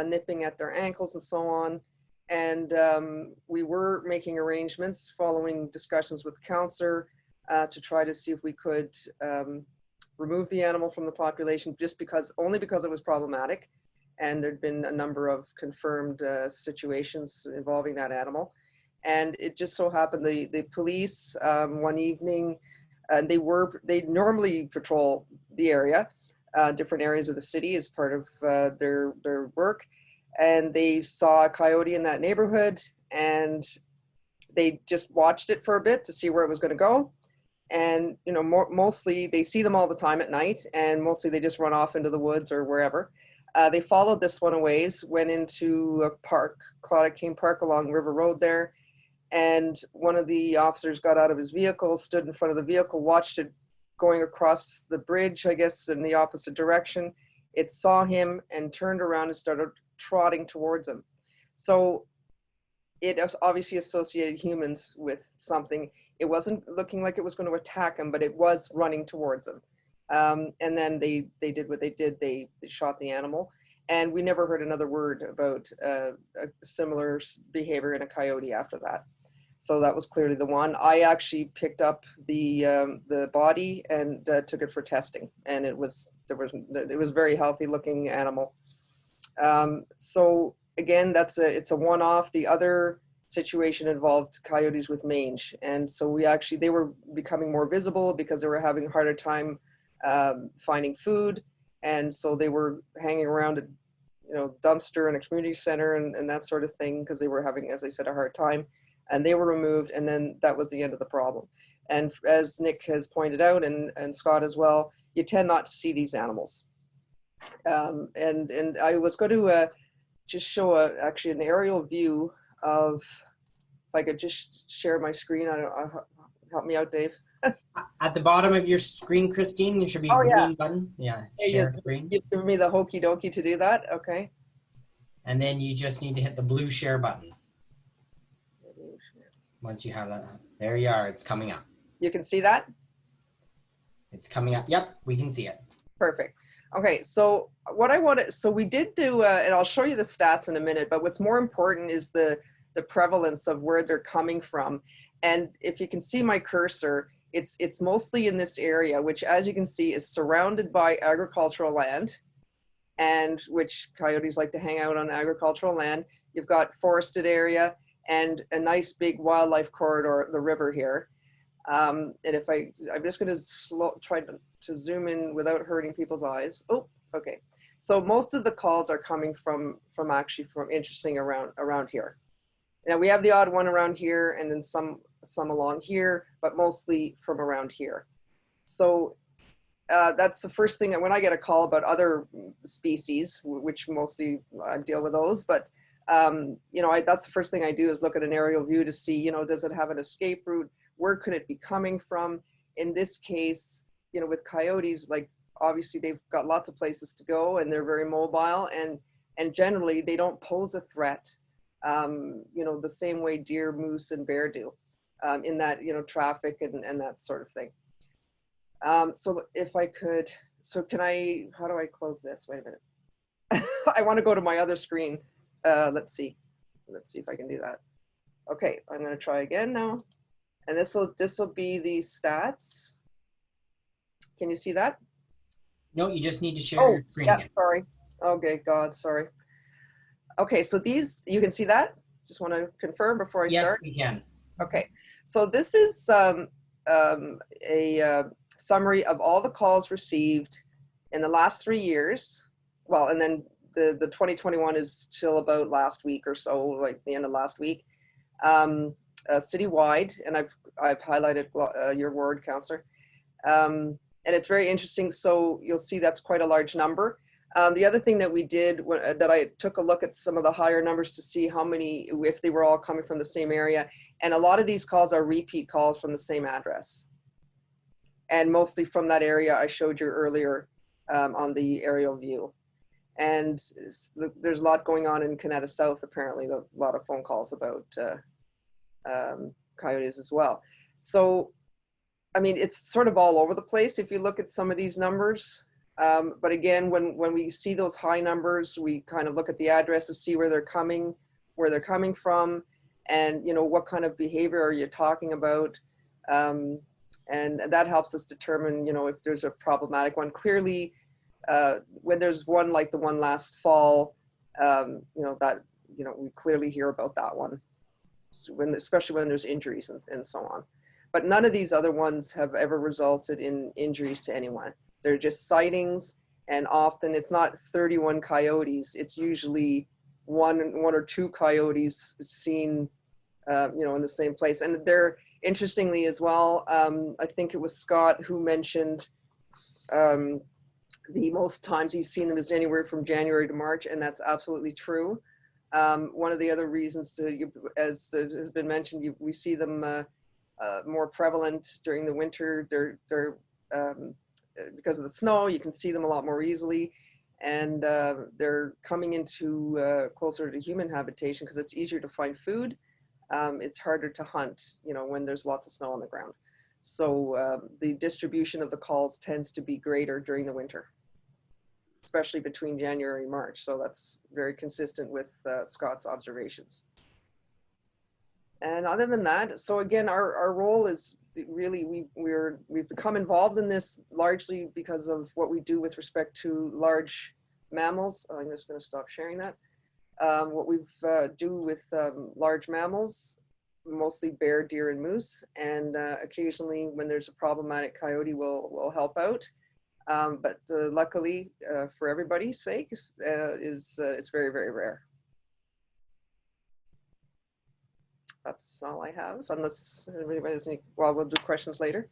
nipping at their ankles and so on. And we were making arrangements following discussions with Councillor to try to see if we could remove the animal from the population, only because it was problematic. And there'd been a number of confirmed situations involving that animal. And it just so happened the police one evening, they normally patrol the area, different areas of the city as part of their work. And they saw a coyote in that neighborhood, and they just watched it for a bit to see where it was going to go. And, mostly they see them all the time at night, and mostly they just run off into the woods or wherever. They followed this one a ways, went into a park, Claudia King Park along River Road there. And one of the officers got out of his vehicle, stood in front of the vehicle, watched it going across the bridge, I guess, in the opposite direction. It saw him and turned around and started trotting towards him. So it obviously associated humans with something. It wasn't looking like it was going to attack him, but it was running towards him. And then they did what they did. They shot the animal. And we never heard another word about a similar behavior in a coyote after that. So that was clearly the one. I actually picked up the body and took it for testing, and it was a very healthy looking animal. So again, it's a one-off. The other situation involved coyotes with mange, and so they were becoming more visible because they were having a harder time finding food, and so they were hanging around a dumpster and a community center and that sort of thing because they were having, as I said, a hard time. And they were removed, and then that was the end of the problem. And as Nick has pointed out, and Scott as well, you tend not to see these animals. And I was going to just show actually an aerial view of, if I could just share my screen. Help me out, Dave. At the bottom of your screen, Christine, there should be a green button. Yeah, share screen. You've given me the hokey dokey to do that. Okay. And then you just need to hit the blue share button. Once you have that, there you are. It's coming up. You can see that? It's coming up. Yep, we can see it. Perfect. Okay, so we did do, and I'll show you the stats in a minute, but what's more important is the prevalence of where they're coming from. And if you can see my cursor, it's mostly in this area, which, as you can see, is surrounded by agricultural land, and which coyotes like to hang out on agricultural land. You've got forested area and a nice big wildlife corridor, the river here. And if I'm just going to try to zoom in without hurting people's eyes. Oh, okay. So most of the calls are coming from interesting around here. Now we have the odd one around here, and then some along here, but mostly from around here. So that's the first thing. When I get a call about other species, which mostly I deal with those, but that's the first thing I do is look at an aerial view to see, does it have an escape route? Where could it be coming from? In this case, with coyotes, like obviously they've got lots of places to go, and they're very mobile, and generally they don't pose a threat, the same way deer, moose, and bear do, in that, traffic and that sort of thing. So if I could, how do I close this? Wait a minute. I want to go to my other screen. Let's see if I can do that. Okay, I'm going to try again now, and this will be the stats. Can you see that? No, you just need to share your screen again. Sorry. Okay, God, sorry. Okay, so these, you can see that? Just want to confirm before I start. Yes, we can. Okay, so this is a summary of all the calls received in the last 3 years. Well, and then the 2021 is till about last week or so, like the end of last week, citywide, and I've highlighted your ward, Councillor. And it's very interesting. So you'll see that's quite a large number. The other thing that we did, that I took a look at some of the higher numbers to see how many, if they were all coming from the same area. And a lot of these calls are repeat calls from the same address. And mostly from that area I showed you earlier on the aerial view. And there's a lot going on in Canada South, apparently, a lot of phone calls about coyotes as well. So I mean, it's sort of all over the place if you look at some of these numbers. But again, when we see those high numbers, we kind of look at the address to see where they're coming from, and what kind of behavior are you talking about, and that helps us determine if there's a problematic one. Clearly, when there's one like the one last fall, that we clearly hear about that one, especially when there's injuries and so on. But none of these other ones have ever resulted in injuries to anyone. They're just sightings, and often it's not 31 coyotes. It's usually one or two coyotes seen, in the same place. And they're, interestingly as well, I think it was Scott who mentioned the most times he's seen them is anywhere from January to March, and that's absolutely true. One of the other reasons, as has been mentioned, we see them more prevalent during the winter. They're because of the snow, you can see them a lot more easily, and they're coming into closer to human habitation because it's easier to find food. It's harder to hunt, when there's lots of snow on the ground. So the distribution of the calls tends to be greater during the winter, especially between January and March. So that's very consistent with Scott's observations. And other than that, so again, our role is really, we've become involved in this largely because of what we do with respect to large mammals. I'm just going to stop sharing that. What we do with large mammals, mostly bear, deer, and moose, and occasionally when there's a problematic coyote, we'll help out. But luckily, for everybody's sake, it's very, very rare. That's all I have, unless anybody has any. Well, we'll do questions later.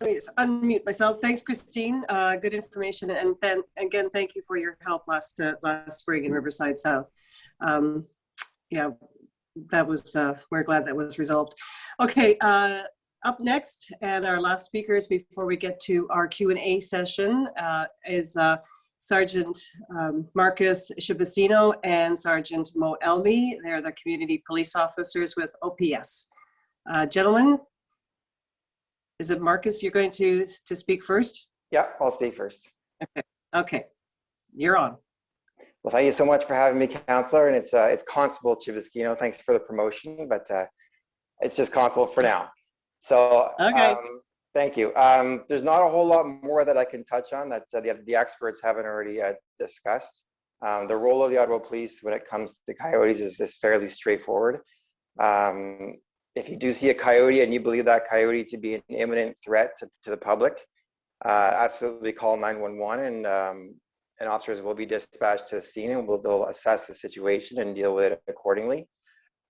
Let me just unmute myself. Thanks, Christine. Good information, and then again, thank you for your help last spring in Riverside South. Yeah, that was. We're glad that was resolved. Okay, up next, and our last speakers before we get to our Q&A session is Sergeant Marcus Shibasino and Sergeant Mo Elmi. They're the community police officers with OPS. Gentlemen, is it Marcus you're going to speak first? Yeah, I'll speak first. Okay, you're on. Well, thank you so much for having me, Councillor, and it's Constable Chiviskino. Thanks for the promotion, but it's just Constable for now. So, okay. Thank you. There's not a whole lot more that I can touch on that the experts haven't already discussed. The role of the Ottawa Police when it comes to coyotes is fairly straightforward. If you do see a coyote and you believe that coyote to be an imminent threat to the public, absolutely call 911, and officers will be dispatched to the scene, and they'll assess the situation and deal with it accordingly.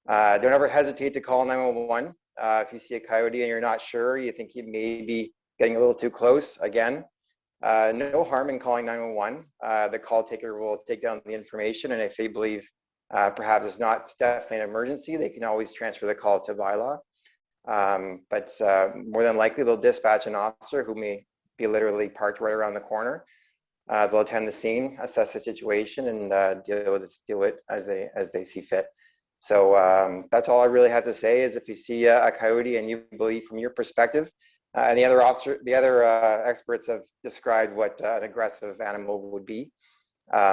Don't ever hesitate to call 911. If you see a coyote and you're not sure, you think he may be getting a little too close, again, no harm in calling 911. The call taker will take down the information, and if they believe perhaps it's definitely an emergency, they can always transfer the call to bylaw. But more than likely, they'll dispatch an officer who may be literally parked right around the corner. They'll attend the scene, assess the situation, and deal with it as they see fit. So that's all I really have to say is if you see a coyote and you believe from your perspective, and the other experts have described what an aggressive animal would be.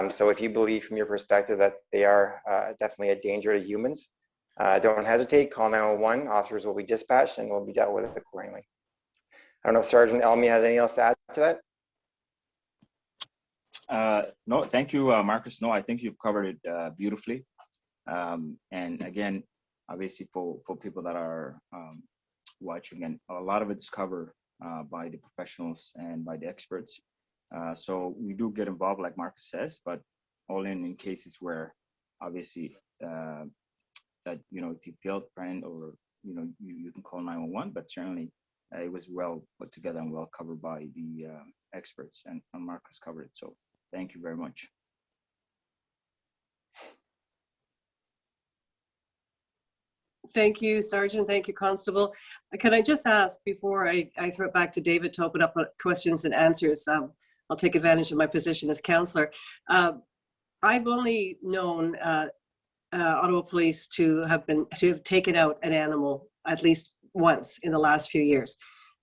So if you believe from your perspective that they are definitely a danger to humans, don't hesitate, call 911, officers will be dispatched and will be dealt with accordingly. I don't know if Sergeant Elmi has anything else to add to that? No, thank you, Marcus. No, I think you've covered it beautifully. And again, obviously for people that are watching, and a lot of it's covered by the professionals and by the experts. So we do get involved, like Marcus says, but all in cases where obviously that, if you feel threatened or, you can call 911, but certainly it was well put together and well covered by the experts, and Marcus covered it. So thank you very much. Thank you, Sergeant. Thank you, Constable. Can I just ask before I throw it back to David to open up questions and answers? I'll take advantage of my position as councillor. I've only known Ottawa Police to have taken out an animal at least once in the last few years.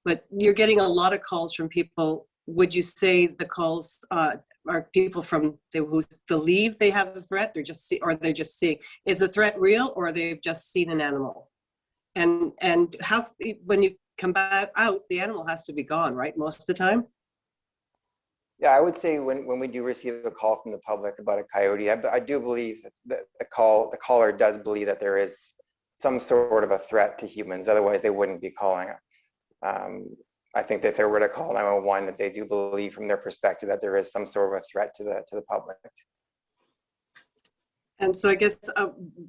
But you're getting a lot of calls from people. Would you say the calls are people who believe they have a threat? They're just seeing. Is the threat real, or they've just seen an animal? And how, when you come back out, the animal has to be gone, right? Most of the time. Yeah, I would say when we do receive a call from the public about a coyote, I do believe that the caller does believe that there is some sort of a threat to humans. Otherwise, they wouldn't be calling. I think that if they were to call 911, that they do believe from their perspective that there is some sort of a threat to the public. And so I guess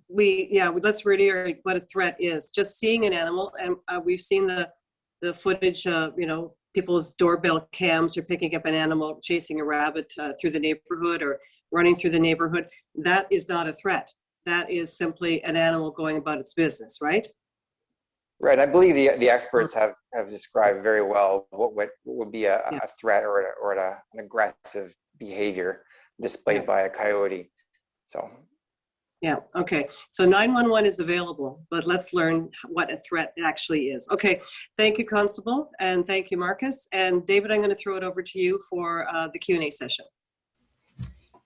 let's reiterate what a threat is. Just seeing an animal, and we've seen the footage. People's doorbell cams are picking up an animal chasing a rabbit through the neighborhood or running through the neighborhood. That is not a threat. That is simply an animal going about its business, right? Right. I believe the experts have described very well what would be a threat or an aggressive behavior displayed by a coyote. So. Yeah, okay. So 911 is available, but let's learn what a threat actually is. Okay, thank you, Constable, and thank you, Marcus. And David, I'm going to throw it over to you for the Q&A session.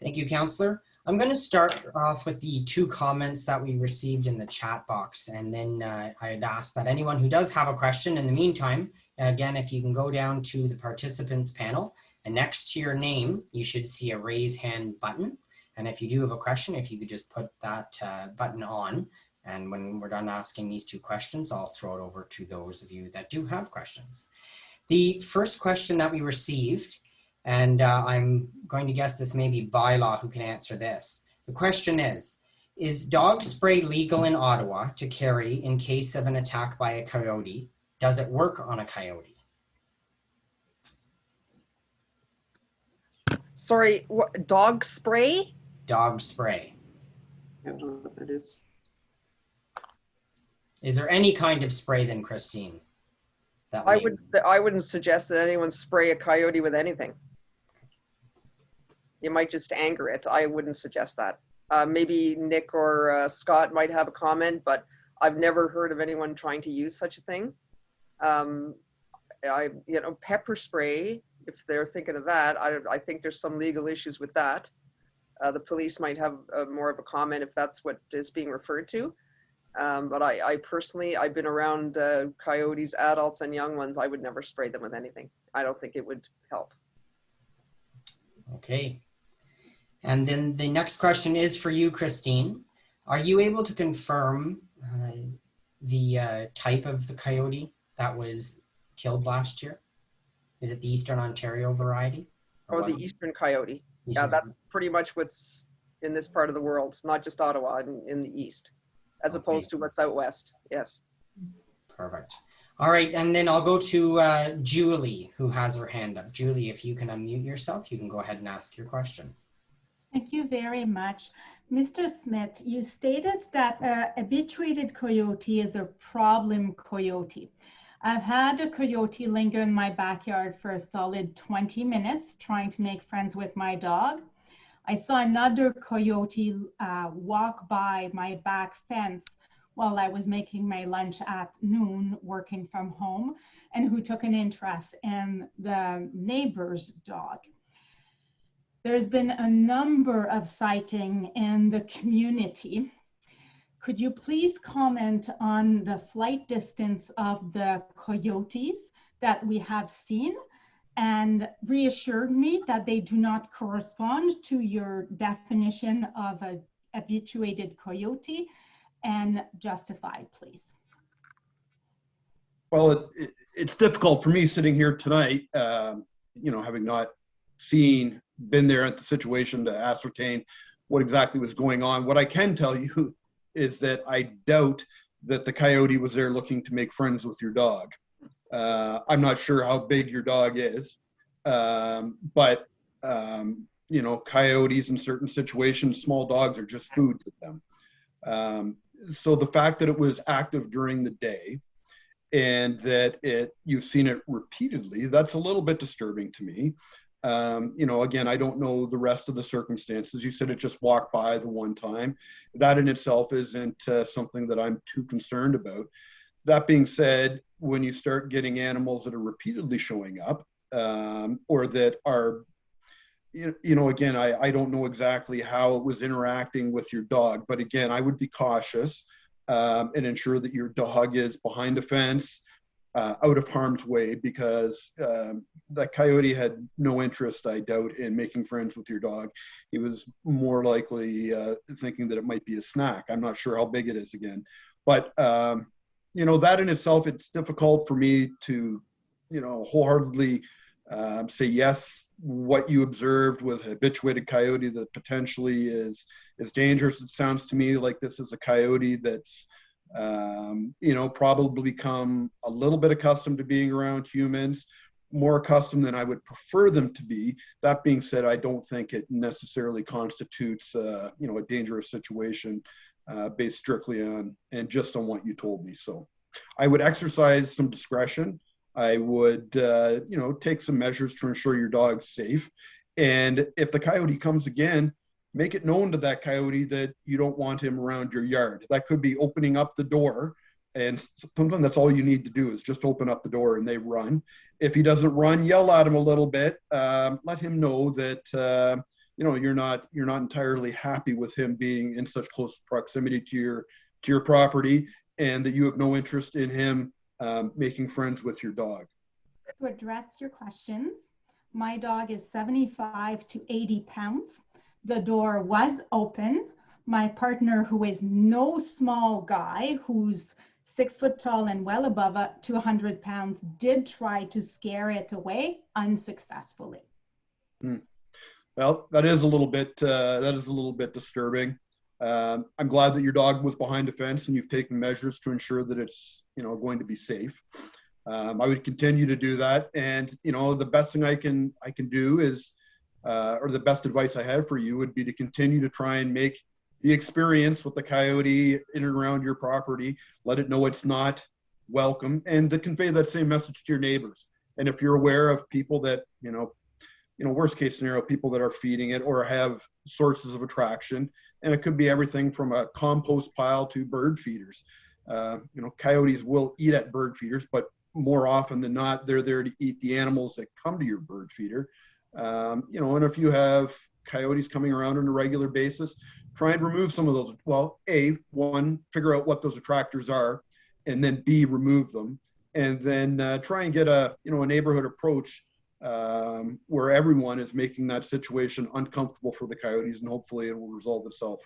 Thank you, Councillor. I'm going to start off with the 2 comments that we received in the chat box, and then I'd ask that anyone who does have a question in the meantime, again, if you can go down to the participants panel, and next to your name, you should see a raise hand button. And if you do have a question, if you could just put that button on, and when we're done asking these 2 questions, I'll throw it over to those of you that do have questions. The first question that we received, and I'm going to guess this may be Bylaw who can answer this. The question is dog spray legal in Ottawa to carry in case of an attack by a coyote? Does it work on a coyote? Sorry, what, dog spray? Dog spray. I don't know what that is. Is there any kind of spray then, Christine? That I wouldn't suggest that anyone spray a coyote with anything. You might just anger it. I wouldn't suggest that. Maybe Nick or Scott might have a comment, but I've never heard of anyone trying to use such a thing. Pepper spray, if they're thinking of that, I think there's some legal issues with that. The police might have more of a comment if that's what is being referred to. But I personally, I've been around coyotes, adults and young ones. I would never spray them with anything. I don't think it would help. Okay. And then the next question is for you, Christine. Are you able to confirm the type of the coyote that was killed last year? Is it the Eastern Ontario variety? Or the Eastern coyote. Yeah, that's pretty much what's in this part of the world, not just Ottawa, in the East, as opposed to what's out West. Yes. Perfect. All right, and then I'll go to Julie, who has her hand up. Julie, if you can unmute yourself, you can go ahead and ask your question. Thank you very much. Mr. Smith, you stated that habituated coyote is a problem coyote. I've had a coyote linger in my backyard for a solid 20 minutes trying to make friends with my dog. I saw another coyote walk by my back fence while I was making my lunch at noon working from home, and who took an interest in the neighbor's dog. There's been a number of sightings in the community. Could you please comment on the flight distance of the coyotes that we have seen, and reassured me that they do not correspond to your definition of a habituated coyote, and justify, please? Well, it's difficult for me sitting here tonight, having not been there at the situation to ascertain what exactly was going on. What I can tell you is that I doubt that the coyote was there looking to make friends with your dog. I'm not sure how big your dog is, but coyotes in certain situations, small dogs are just food to them. So the fact that it was active during the day and that you've seen it repeatedly, that's a little bit disturbing to me. You know, again, I don't know the rest of the circumstances. You said it just walked by the one time. That in itself isn't something that I'm too concerned about. That being said, when you start getting animals that are repeatedly showing up, or that are, you know, again, I don't know exactly how it was interacting with your dog, but again, I would be cautious and ensure that your dog is behind a fence, out of harm's way, because that coyote had no interest, I doubt, in making friends with your dog. He was more likely thinking that it might be a snack. I'm not sure how big it is again, but you know, that in itself, it's difficult for me to, you know, wholeheartedly say yes. What you observed with a habituated coyote that potentially is dangerous. It sounds to me like this is a coyote that's you know, probably become a little bit accustomed to being around humans, more accustomed than I would prefer them to be. That being said, I don't think it necessarily constitutes you know, a dangerous situation based strictly on and just on what you told me. So I would exercise some discretion. I would you know, take some measures to ensure your dog's safe. And if the coyote comes again, make it known to that coyote that you don't want him around your yard. That could be opening up the door, and sometimes that's all you need to do is just open up the door and they run. If he doesn't run, yell at him a little bit. Let him know that you know, you're not entirely happy with him being in such close proximity to your property, and that you have no interest in him making friends with your dog. To address your questions, my dog is 75 to 80 pounds. The door was open. My partner, who is no small guy, who's 6 foot tall and well above 200 pounds, did try to scare it away unsuccessfully. Well, that is a little bit disturbing. I'm glad that your dog was behind a fence and you've taken measures to ensure that it's, you know, going to be safe. I would continue to do that, and you know, the best thing I can do is, or the best advice I have for you would be to continue to try and make the experience with the coyote in and around your property, let it know it's not welcome, and to convey that same message to your neighbors. And if you're aware of people that, you know, worst case scenario, people that are feeding it or have sources of attraction, and it could be everything from a compost pile to bird feeders. You know, coyotes will eat at bird feeders, but more often than not, they're there to eat the animals that come to your bird feeder. You know, and if you have coyotes coming around on a regular basis, try and remove some of those. Well, one, figure out what those attractors are, and then B, remove them, and then try and get a, you know, a neighborhood approach where everyone is making that situation uncomfortable for the coyotes, and hopefully it will resolve itself.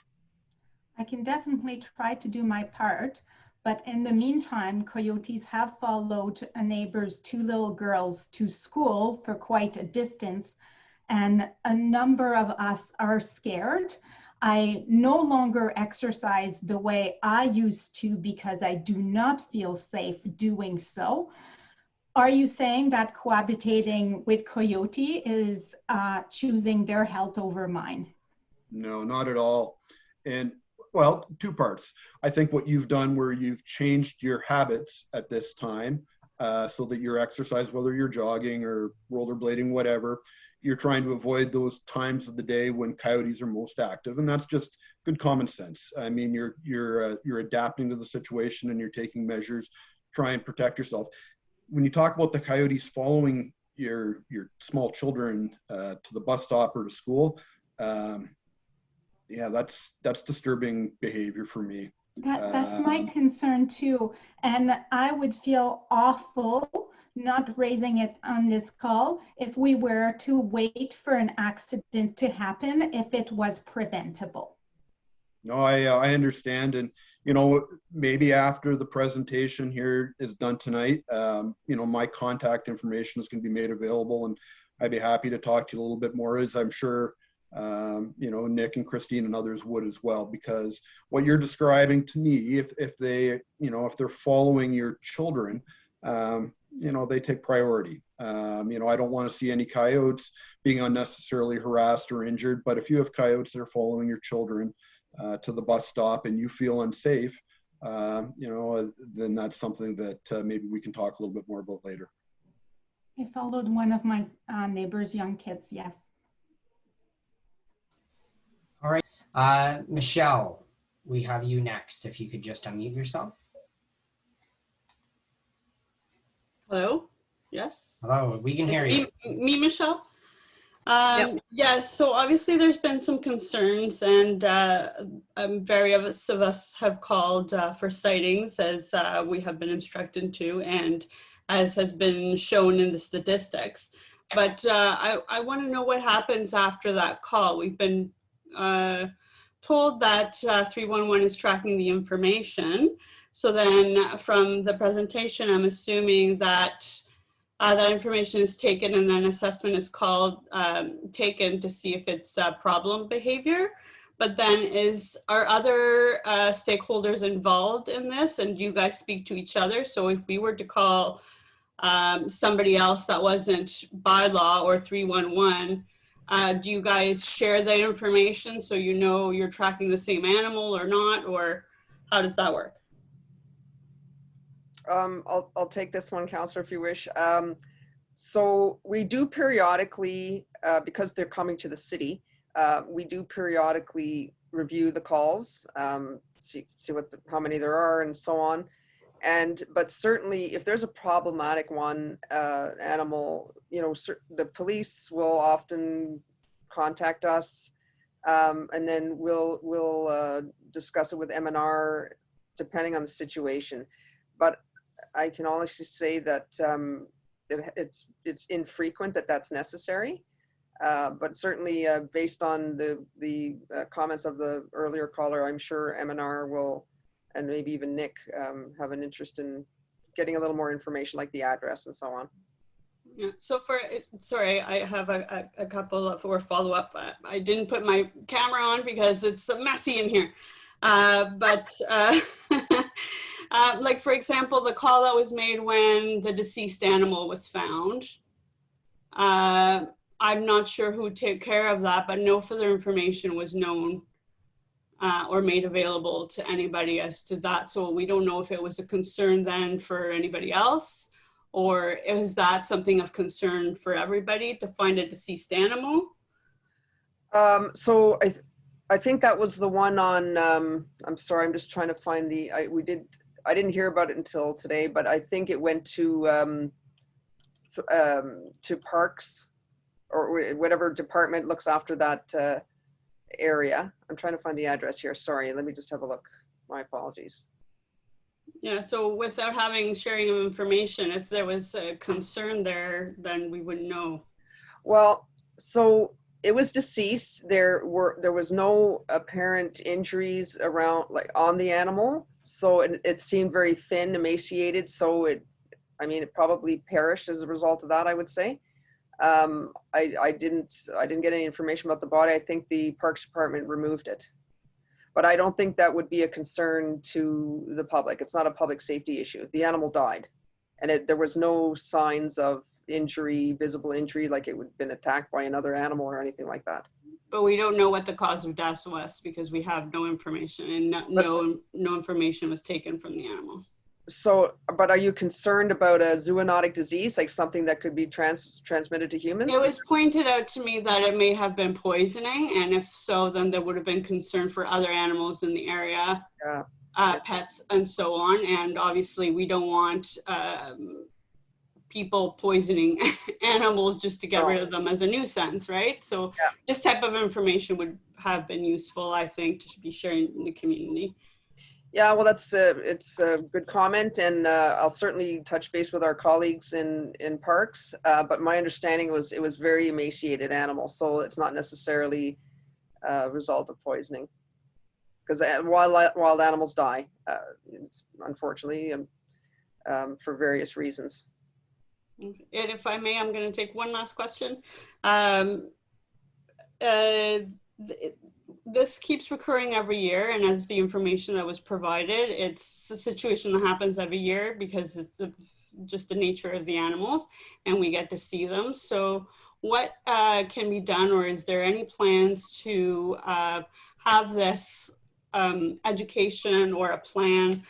I can definitely try to do my part, but in the meantime, coyotes have followed a neighbor's 2 little girls to school for quite a distance, and a number of us are scared. I no longer exercise the way I used to because I do not feel safe doing so. Are you saying that cohabitating with coyote is choosing their health over mine? No, not at all. And well, 2 parts. I think what you've done where you've changed your habits at this time so that your exercise, whether you're jogging or rollerblading, whatever, you're trying to avoid those times of the day when coyotes are most active. And that's just good common sense. I mean, you're adapting to the situation and you're taking measures, try and protect yourself. When you talk about the coyotes following your small children to the bus stop or to school, yeah, that's disturbing behavior for me. That's my concern too. And I would feel awful not raising it on this call if we were to wait for an accident to happen if it was preventable. No, I understand. And, you know, maybe after the presentation here is done tonight, you know, my contact information is going to be made available, and I'd be happy to talk to you a little bit more, as I'm sure you know, Nick and Christine and others would as well, because what you're describing to me, if they, you know, if they're following your children, you know, they take priority. You know, I don't want to see any coyotes being unnecessarily harassed or injured, but if you have coyotes that are following your children to the bus stop and you feel unsafe, you know, then that's something that maybe we can talk a little bit more about later. I followed one of my neighbor's young kids, yes. All right, Michelle, we have you next. If you could just unmute yourself. Hello? Yes? Hello, we can hear you. Me, Michelle? Yep. Yes, so obviously there's been some concerns, and various of us have called for sightings, as we have been instructed to, and as has been shown in the statistics. But I want to know what happens after that call. We've been told that 311 is tracking the information. So then from the presentation, I'm assuming that that information is taken and then assessment is taken to see if it's problem behavior. But then are other stakeholders involved in this, and do you guys speak to each other? So if we were to call somebody else that wasn't by law or 311, do you guys share that information so you know you're tracking the same animal or not, or how does that work? I'll take this one, Councillor, if you wish. So we do periodically, because they're coming to the city, we do periodically review the calls, see how many there are and so on. But certainly if there's a problematic animal, the police will often contact us, and then we'll discuss it with MNR depending on the situation. But I can honestly say that it's infrequent that that's necessary. But certainly based on the comments of the earlier caller, I'm sure MNR will, and maybe even Nick, have an interest in getting a little more information, like the address and so on. Yeah, so sorry, I have a couple of follow-up. I didn't put my camera on because it's messy in here. Like, for example, the call that was made when the deceased animal was found, I'm not sure who took care of that, but no further information was known or made available to anybody as to that. So we don't know if it was a concern then for anybody else, or is that something of concern for everybody to find a deceased animal? So I think that was the one on, I'm sorry, I'm just trying to find I didn't hear about it until today, but I think it went to Parks, or whatever department looks after that area. I'm trying to find the address here. Sorry, let me just have a look. My apologies. Yeah, so without sharing of information, if there was a concern there, then we wouldn't know. Well, so it was deceased. There was no apparent injuries around, like, on the animal. So it seemed very thin, emaciated. So it probably perished as a result of that, I would say. I didn't get any information about the body. I think the Parks Department removed it, but I don't think that would be a concern to the public. It's not a public safety issue. The animal died, and there was no signs of injury, visible injury, like it would have been attacked by another animal or anything like that. But we don't know what the cause of death was because we have no information, and no information was taken from the animal. So, but are you concerned about a zoonotic disease, like something that could be transmitted to humans? It was pointed out to me that it may have been poisoning, and if so, then there would have been concern for other animals in the area, pets and so on. And obviously we don't want people poisoning animals just to get rid of them as a nuisance, right? So this type of information would have been useful, I think, to be sharing in the community. Yeah, well, it's a good comment, and I'll certainly touch base with our colleagues in Parks. But my understanding was it was very emaciated animal, so it's not necessarily a result of poisoning, because wild animals die, unfortunately, for various reasons. And if I may, I'm going to take one last question. This keeps recurring every year, and as the information that was provided, it's a situation that happens every year because it's just the nature of the animals, and we get to see them. So what can be done, or is there any plans to have this education or a plan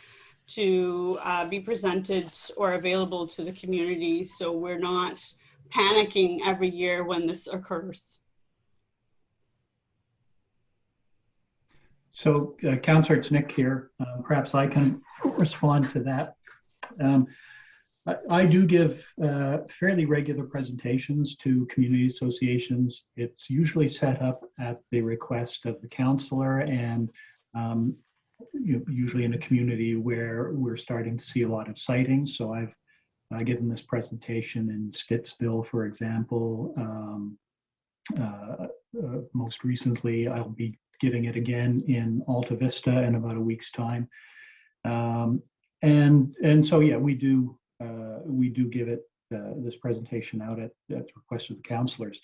to be presented or available to the community, so we're not panicking every year when this occurs. So, Councillor, it's Nick here. Perhaps I can respond to that. I do give fairly regular presentations to community associations. It's usually set up at the request of the councillor, and usually in a community where we're starting to see a lot of sightings. So I've given this presentation in Stittsville, for example. Most recently, I'll be giving it again in Alta Vista in about a week's time. And so, yeah, we do give it this presentation out at the request of the councillors.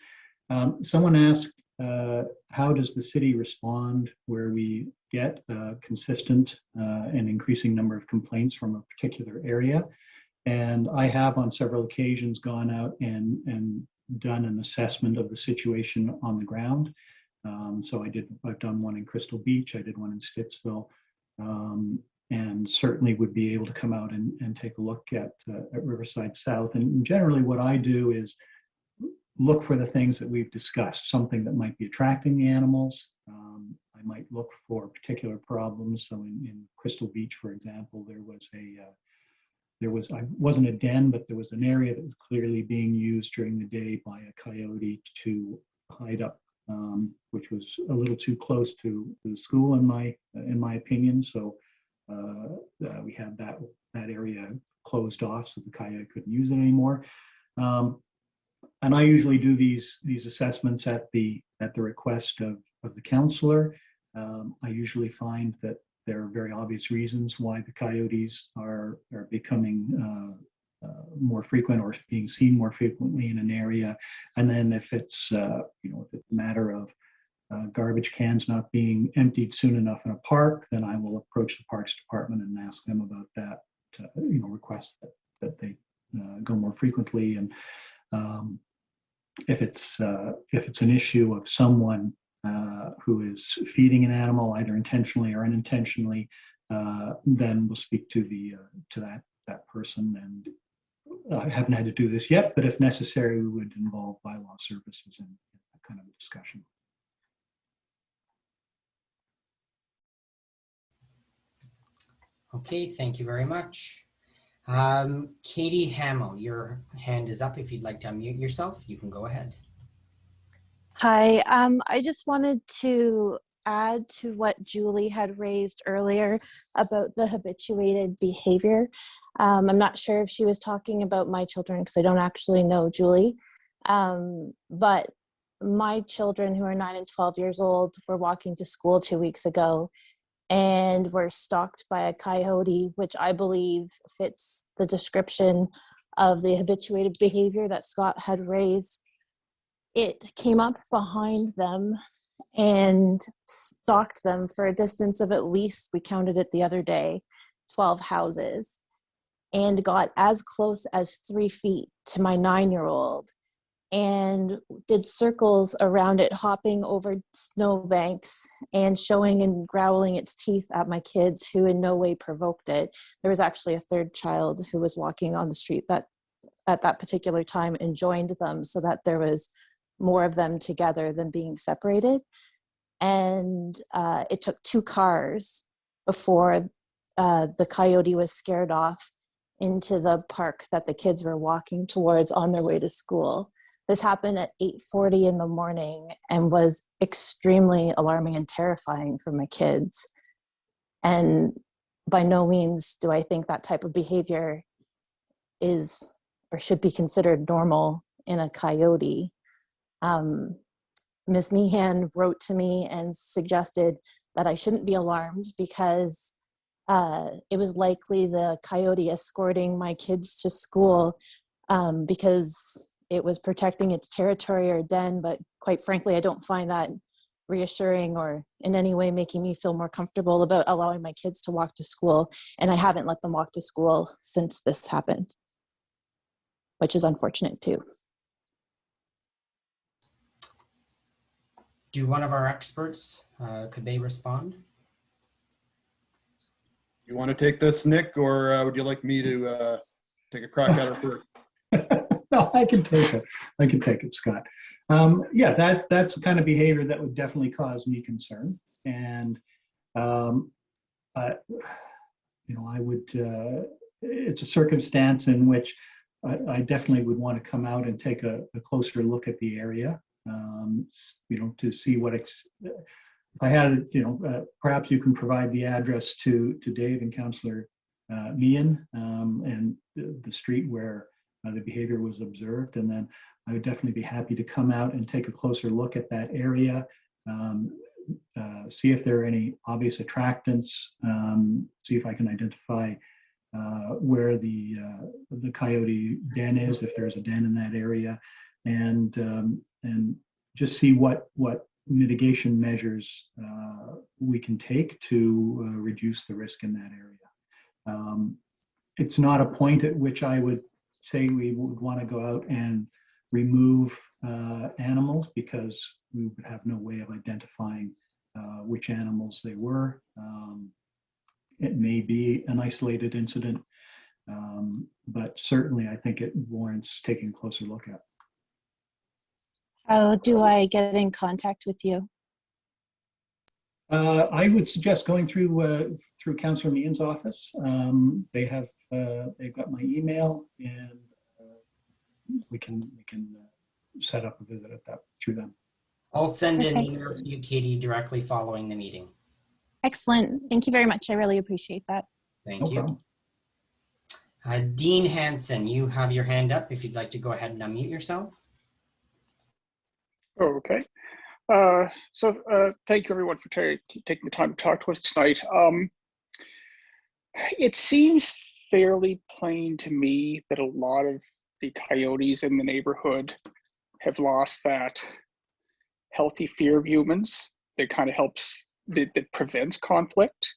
Someone asked, how does the city respond where we get a consistent and increasing number of complaints from a particular area? And I have on several occasions gone out and done an assessment of the situation on the ground. So I've done one in Crystal Beach, I did one in Stittsville, and certainly would be able to come out and take a look at Riverside South. And generally what I do is look for the things that we've discussed, something that might be attracting the animals. I might look for particular problems. So in Crystal Beach, for example, there wasn't a den, but there was an area that was clearly being used during the day by a coyote to hide up, which was a little too close to the school in my opinion. So we had that area closed off so the coyote couldn't use it anymore. And I usually do these assessments at the request of the councillor. I usually find that there are very obvious reasons why the coyotes are becoming more frequent or being seen more frequently in an area. And then if it's if it's a matter of garbage cans not being emptied soon enough in a park, then I will approach the Parks Department and ask them about that. Request that they go more frequently. And if it's an issue of someone who is feeding an animal either intentionally or unintentionally, then we'll speak to that person. And I haven't had to do this yet, but if necessary, we would involve bylaw services in that kind of a discussion. Okay, thank you very much. Katie Hamill, your hand is up. If you'd like to unmute yourself, you can go ahead. Hi, I just wanted to add to what Julie had raised earlier about the habituated behavior. I'm not sure if she was talking about my children because I don't actually know Julie, but my children who are 9 and 12 years old were walking to school 2 weeks ago and were stalked by a coyote, which I believe fits the description of the habituated behavior that Scott had raised. It came up behind them and stalked them for a distance of at least, we counted it the other day, 12 houses, and got as close as 3 feet to my 9-year-old and did circles around it, hopping over snowbanks and showing and growling its teeth at my kids, who in no way provoked it. There was actually a third child who was walking on the street that at that particular time and joined them so that there was more of them together than being separated. And it took 2 cars before the coyote was scared off into the park that the kids were walking towards on their way to school. This happened at 8:40 in the morning and was extremely alarming and terrifying for my kids. And by no means do I think that type of behavior is or should be considered normal in a coyote. Ms. Meehan wrote to me and suggested that I shouldn't be alarmed because it was likely the coyote escorting my kids to school because it was protecting its territory or den. But quite frankly, I don't find that reassuring or in any way making me feel more comfortable about allowing my kids to walk to school. And I haven't let them walk to school since this happened, which is unfortunate too. Do one of our experts, could they respond? You want to take this, Nick, or would you like me to take a crack at it first? No, I can take it. I can take it, Scott. Yeah, that's the kind of behavior that would definitely cause me concern. And, you know, I would, it's a circumstance in which I definitely would want to come out and take a closer look at the area, you know, to see what, if I had, you know, perhaps you can provide the address to Dave and Councillor Meehan, and the street where the behavior was observed. And then I would definitely be happy to come out and take a closer look at that area, see if there are any obvious attractants, see if I can identify where the coyote den is, if there's a den in that area, and just see what mitigation measures we can take to reduce the risk in that area. It's not a point at which I would say we would want to go out and remove animals, because we would have no way of identifying which animals they were. It may be an isolated incident, but certainly I think it warrants taking a closer look at. How do I get in contact with you? I would suggest going through Councillor Meehan's office. They've got my email, and we can set up a visit at that through them. I'll send an Perfect. email to you, Katie, directly following the meeting. Excellent. Thank you very much. I really appreciate that. Thank No you. problem. Dean Hanson, you have your hand up if you'd like to go ahead and unmute yourself. Oh, okay. Thank you everyone for taking the time to talk to us tonight. It seems fairly plain to me that a lot of the coyotes in the neighborhood have lost that healthy fear of humans that kind of helps, that prevents conflict.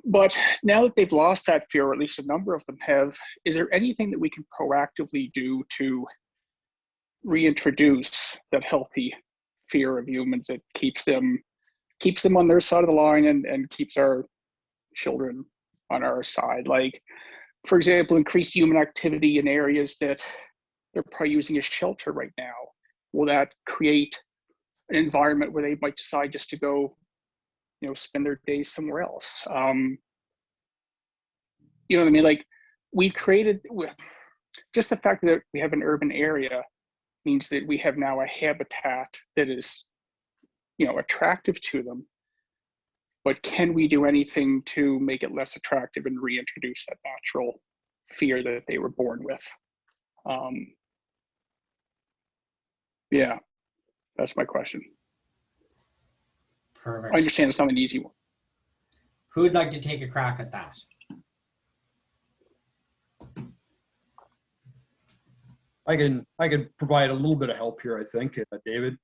But now that they've lost that fear, or at least a number of them have, is there anything that we can proactively do to reintroduce that healthy fear of humans that keeps them on their side of the line and keeps our children on our side? Like, for example, increased human activity in areas that they're probably using as shelter right now. Will that create an environment where they might decide just to go, you know, spend their days somewhere else? You know what I mean? Like, we've created, just the fact that we have an urban area means that we have now a habitat that is, you know, attractive to them. But can we do anything to make it less attractive and reintroduce that natural fear that they were born with? Yeah, that's my question. Perfect. I understand it's not an easy one. Who would like to take a crack at that? I can provide a little bit of help here, I think, David.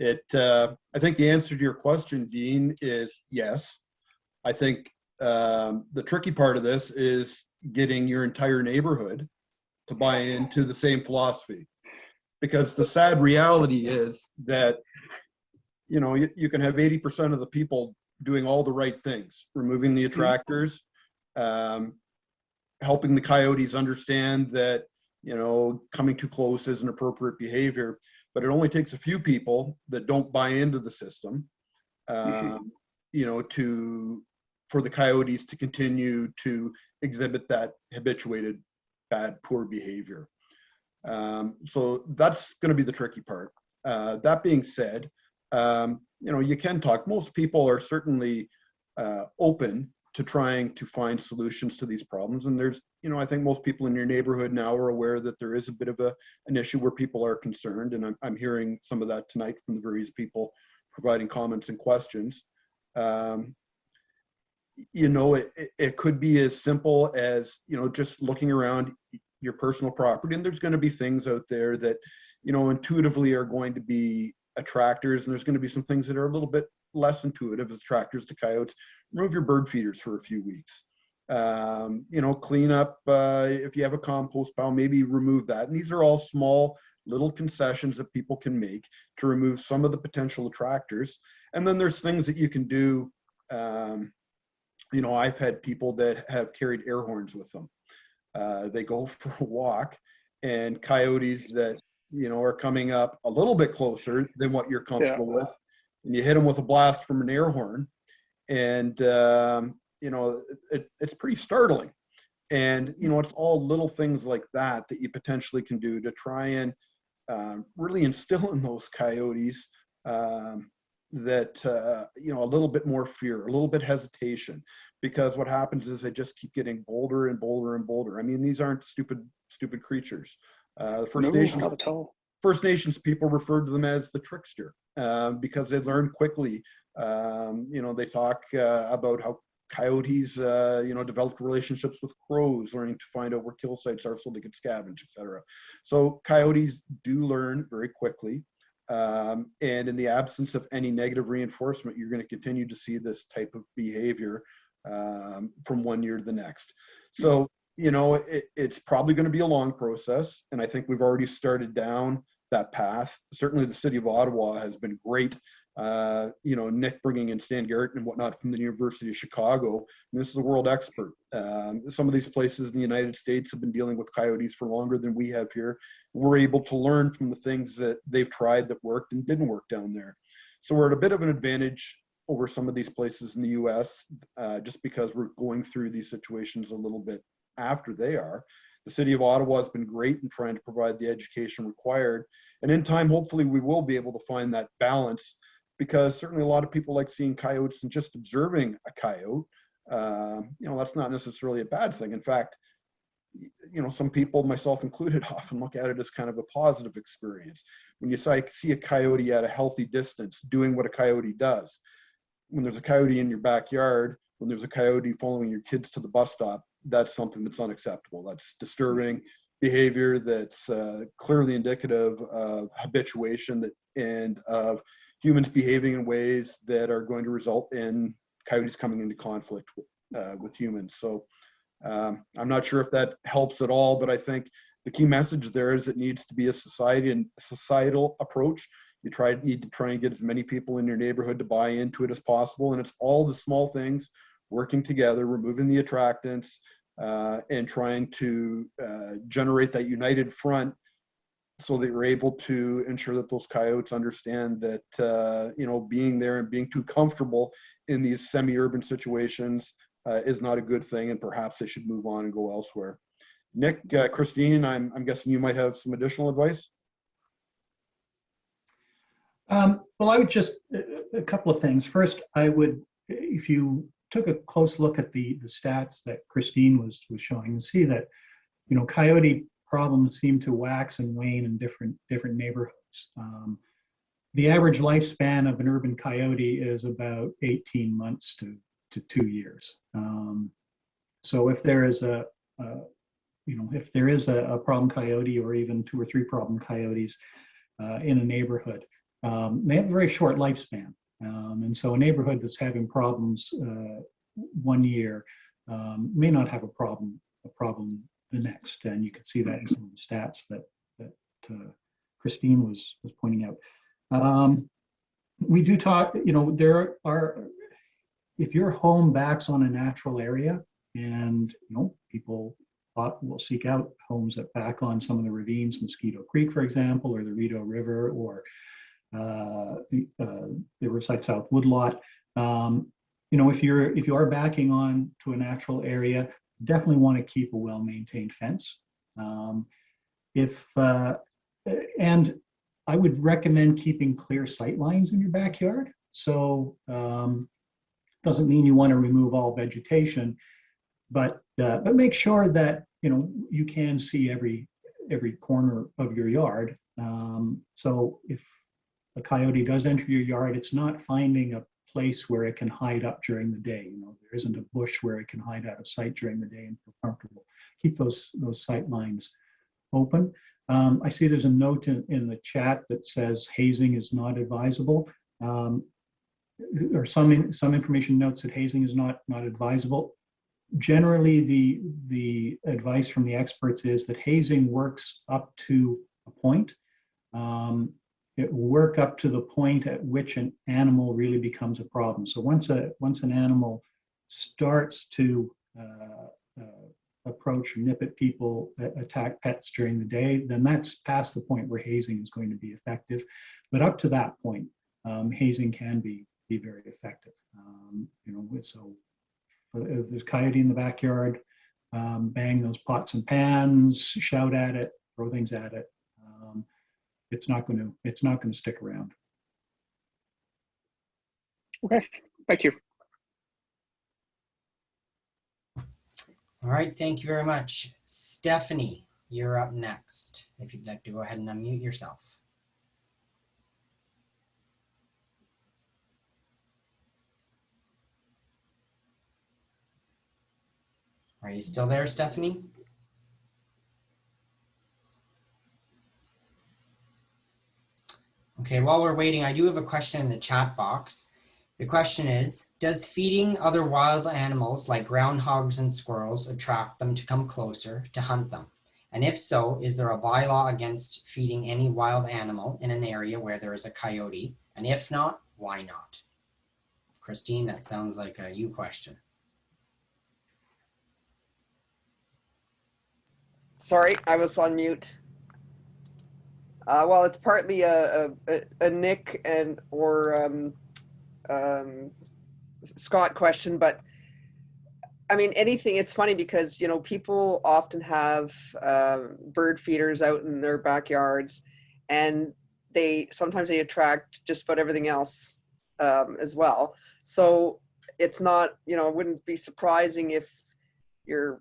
I think the answer to your question, Dean, is yes. I think the tricky part of this is getting your entire neighborhood to buy into the same philosophy, because the sad reality is that, you know, you can have 80% of the people doing all the right things, removing the attractors, helping the coyotes understand that, you know, coming too close isn't appropriate behavior. But it only takes a few people that don't buy into the system, you know, for the coyotes to continue to exhibit that habituated bad, poor behavior. So that's going to be the tricky part. That being said, you know, you can talk. Most people are certainly open to trying to find solutions to these problems. And there's, you know, I think most people in your neighborhood now are aware that there is a bit of an issue where people are concerned. And I'm hearing some of that tonight from the various people providing comments and questions. You know, it could be as simple as, you know, just looking around your personal property. And there's going to be things out there that, you know, intuitively are going to be attractors. And there's going to be some things that are a little bit less intuitive as attractors to coyotes. Remove your bird feeders for a few weeks. You know, clean up, if you have a compost pile, maybe remove that. And these are all small little concessions that people can make to remove some of the potential attractors. And then there's things that you can do You know, I've had people that have carried air horns with them. They go for a walk, and coyotes that, you know, are coming up a little bit closer than what you're comfortable with, and you hit them with a blast from an air horn, and you know, it's pretty startling. And you know, it's all little things like that that you potentially can do to try and really instill in those coyotes that you know, a little bit more fear, a little bit hesitation, because what happens is they just keep getting bolder and bolder and bolder. I mean, these aren't stupid creatures. The First Nations people referred to them as the trickster because they learned quickly. You know, they talk about how coyotes, you know, developed relationships with crows, learning to find out where kill sites are so they could scavenge, etc. So coyotes do learn very quickly. And in the absence of any negative reinforcement, you're going to continue to see this type of behavior from one year to the next. So, you know, it's probably going to be a long process. And I think we've already started down that path. Certainly the city of Ottawa has been great. You know, Nick bringing in Stan Garrett and whatnot from the University of Chicago. And this is a world expert. Some of these places in the United States have been dealing with coyotes for longer than we have here. We're able to learn from the things that they've tried that worked and didn't work down there. So we're at a bit of an advantage over some of these places in the US, just because we're going through these situations a little bit after they are. The city of Ottawa has been great in trying to provide the education required. And in time, hopefully we will be able to find that balance, because certainly a lot of people like seeing coyotes and just observing a coyote. You know, that's not necessarily a bad thing. In fact, you know, some people, myself included, often look at it as kind of a positive experience. When you see a coyote at a healthy distance doing what a coyote does, when there's a coyote in your backyard, when there's a coyote following your kids to the bus stop, that's something that's unacceptable. That's disturbing behavior that's clearly indicative of habituation and of humans behaving in ways that are going to result in coyotes coming into conflict with humans. So I'm not sure if that helps at all, but I think the key message there is it needs to be a societal approach. You need to try and get as many people in your neighborhood to buy into it as possible. And it's all the small things working together, removing the attractants, and trying to generate that united front so that you're able to ensure that those coyotes understand that, you know, being there and being too comfortable in these semi-urban situations is not a good thing, and perhaps they should move on and go elsewhere. Nick, Christine, I'm guessing you might have some additional advice? Well, I would just, a couple of things. First, I would, if you took a close look at the stats that Christine was showing, and see that, you know, coyote problems seem to wax and wane in different neighborhoods. The average lifespan of an urban coyote is about 18 months to 2 years. So if there is a problem coyote, or even 2 or 3 problem coyotes in a neighborhood, they have a very short lifespan. And so a neighborhood that's having problems 1 year may not have a problem the next. And you can see that in some of the stats that Christine was pointing out. We do talk, you know, there are, if your home backs on a natural area, and, you know, people will seek out homes that back on some of the ravines, Mosquito Creek, for example, or the Rideau River, or the Riverside South Woodlot. You know, if you are backing on to a natural area, definitely want to keep a well-maintained fence. And I would recommend keeping clear sight lines in your backyard. So doesn't mean you want to remove all vegetation, but make sure that, you know, you can see every corner of your yard. So if a coyote does enter your yard, it's not finding a place where it can hide up during the day. You know, there isn't a bush where it can hide out of sight during the day and feel comfortable. Keep those sight lines open. I see there's a note in the chat that says hazing is not advisable. Or some information notes that hazing is not advisable. Generally, the advice from the experts is that hazing works up to a point. It will work up to the point at which an animal really becomes a problem. So once an animal starts to approach, nip at people, attack pets during the day, then that's past the point where hazing is going to be effective. But up to that point, hazing can be very effective. You know, so if there's coyote in the backyard, bang those pots and pans, shout at it, throw things at it. It's not going to stick around. Okay, thank you. All right, thank you very much. Stephanie, you're up next. If you'd like to go ahead and unmute yourself. Are you still there, Stephanie? Okay, while we're waiting, I do have a question in the chat box. The question is, does feeding other wild animals like groundhogs and squirrels attract them to come closer to hunt them? And if so, is there a bylaw against feeding any wild animal in an area where there is a coyote? And if not, why not? Christine, that sounds like a you question. Sorry, I was on mute. Well, it's partly a Nick and or Scott question, but I mean, anything, it's funny because, you know, people often have bird feeders out in their backyards, and sometimes they attract just about everything else as well. So it's not, you know, it wouldn't be surprising if you're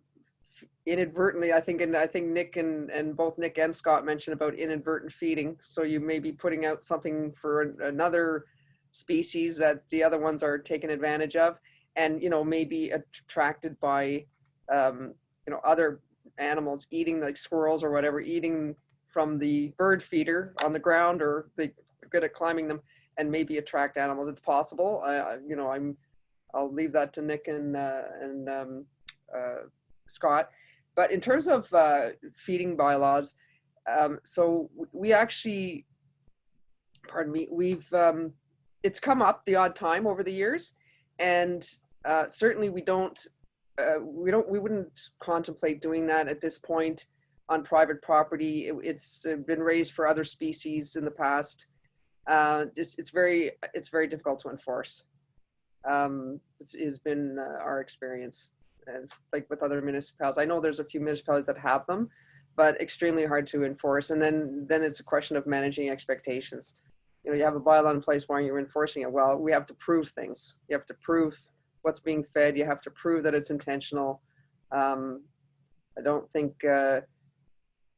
inadvertently, I think Nick and both Nick and Scott mentioned about inadvertent feeding. So you may be putting out something for another species that the other ones are taking advantage of, and, you know, maybe attracted by, you know, other animals eating, like squirrels or whatever, eating from the bird feeder on the ground, or they're good at climbing them and maybe attract animals. It's possible. You know, I'll leave that to Nick and Scott. But in terms of feeding bylaws, so we actually, pardon me, we've it's come up the odd time over the years, and certainly we wouldn't contemplate doing that at this point on private property. It's been raised for other species in the past. It's very difficult to enforce. It's been our experience, and like with other municipalities. I know there's a few municipalities that have them, but extremely hard to enforce. And then it's a question of managing expectations. You know, you have a bylaw in place, why aren't you enforcing it? Well, we have to prove things. You have to prove what's being fed. You have to prove that it's intentional. I don't think, I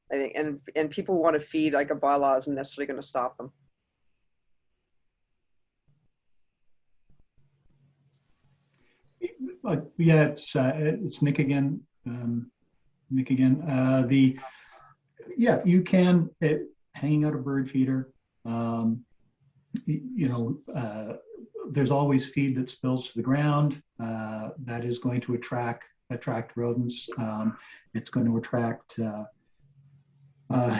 think, and people who want to feed, like, a bylaw isn't necessarily going to stop them. Yeah, it's Nick again. Yeah, you can, hanging out a bird feeder. You know, there's always feed that spills to the ground. That is going to attract rodents. It's going to attract,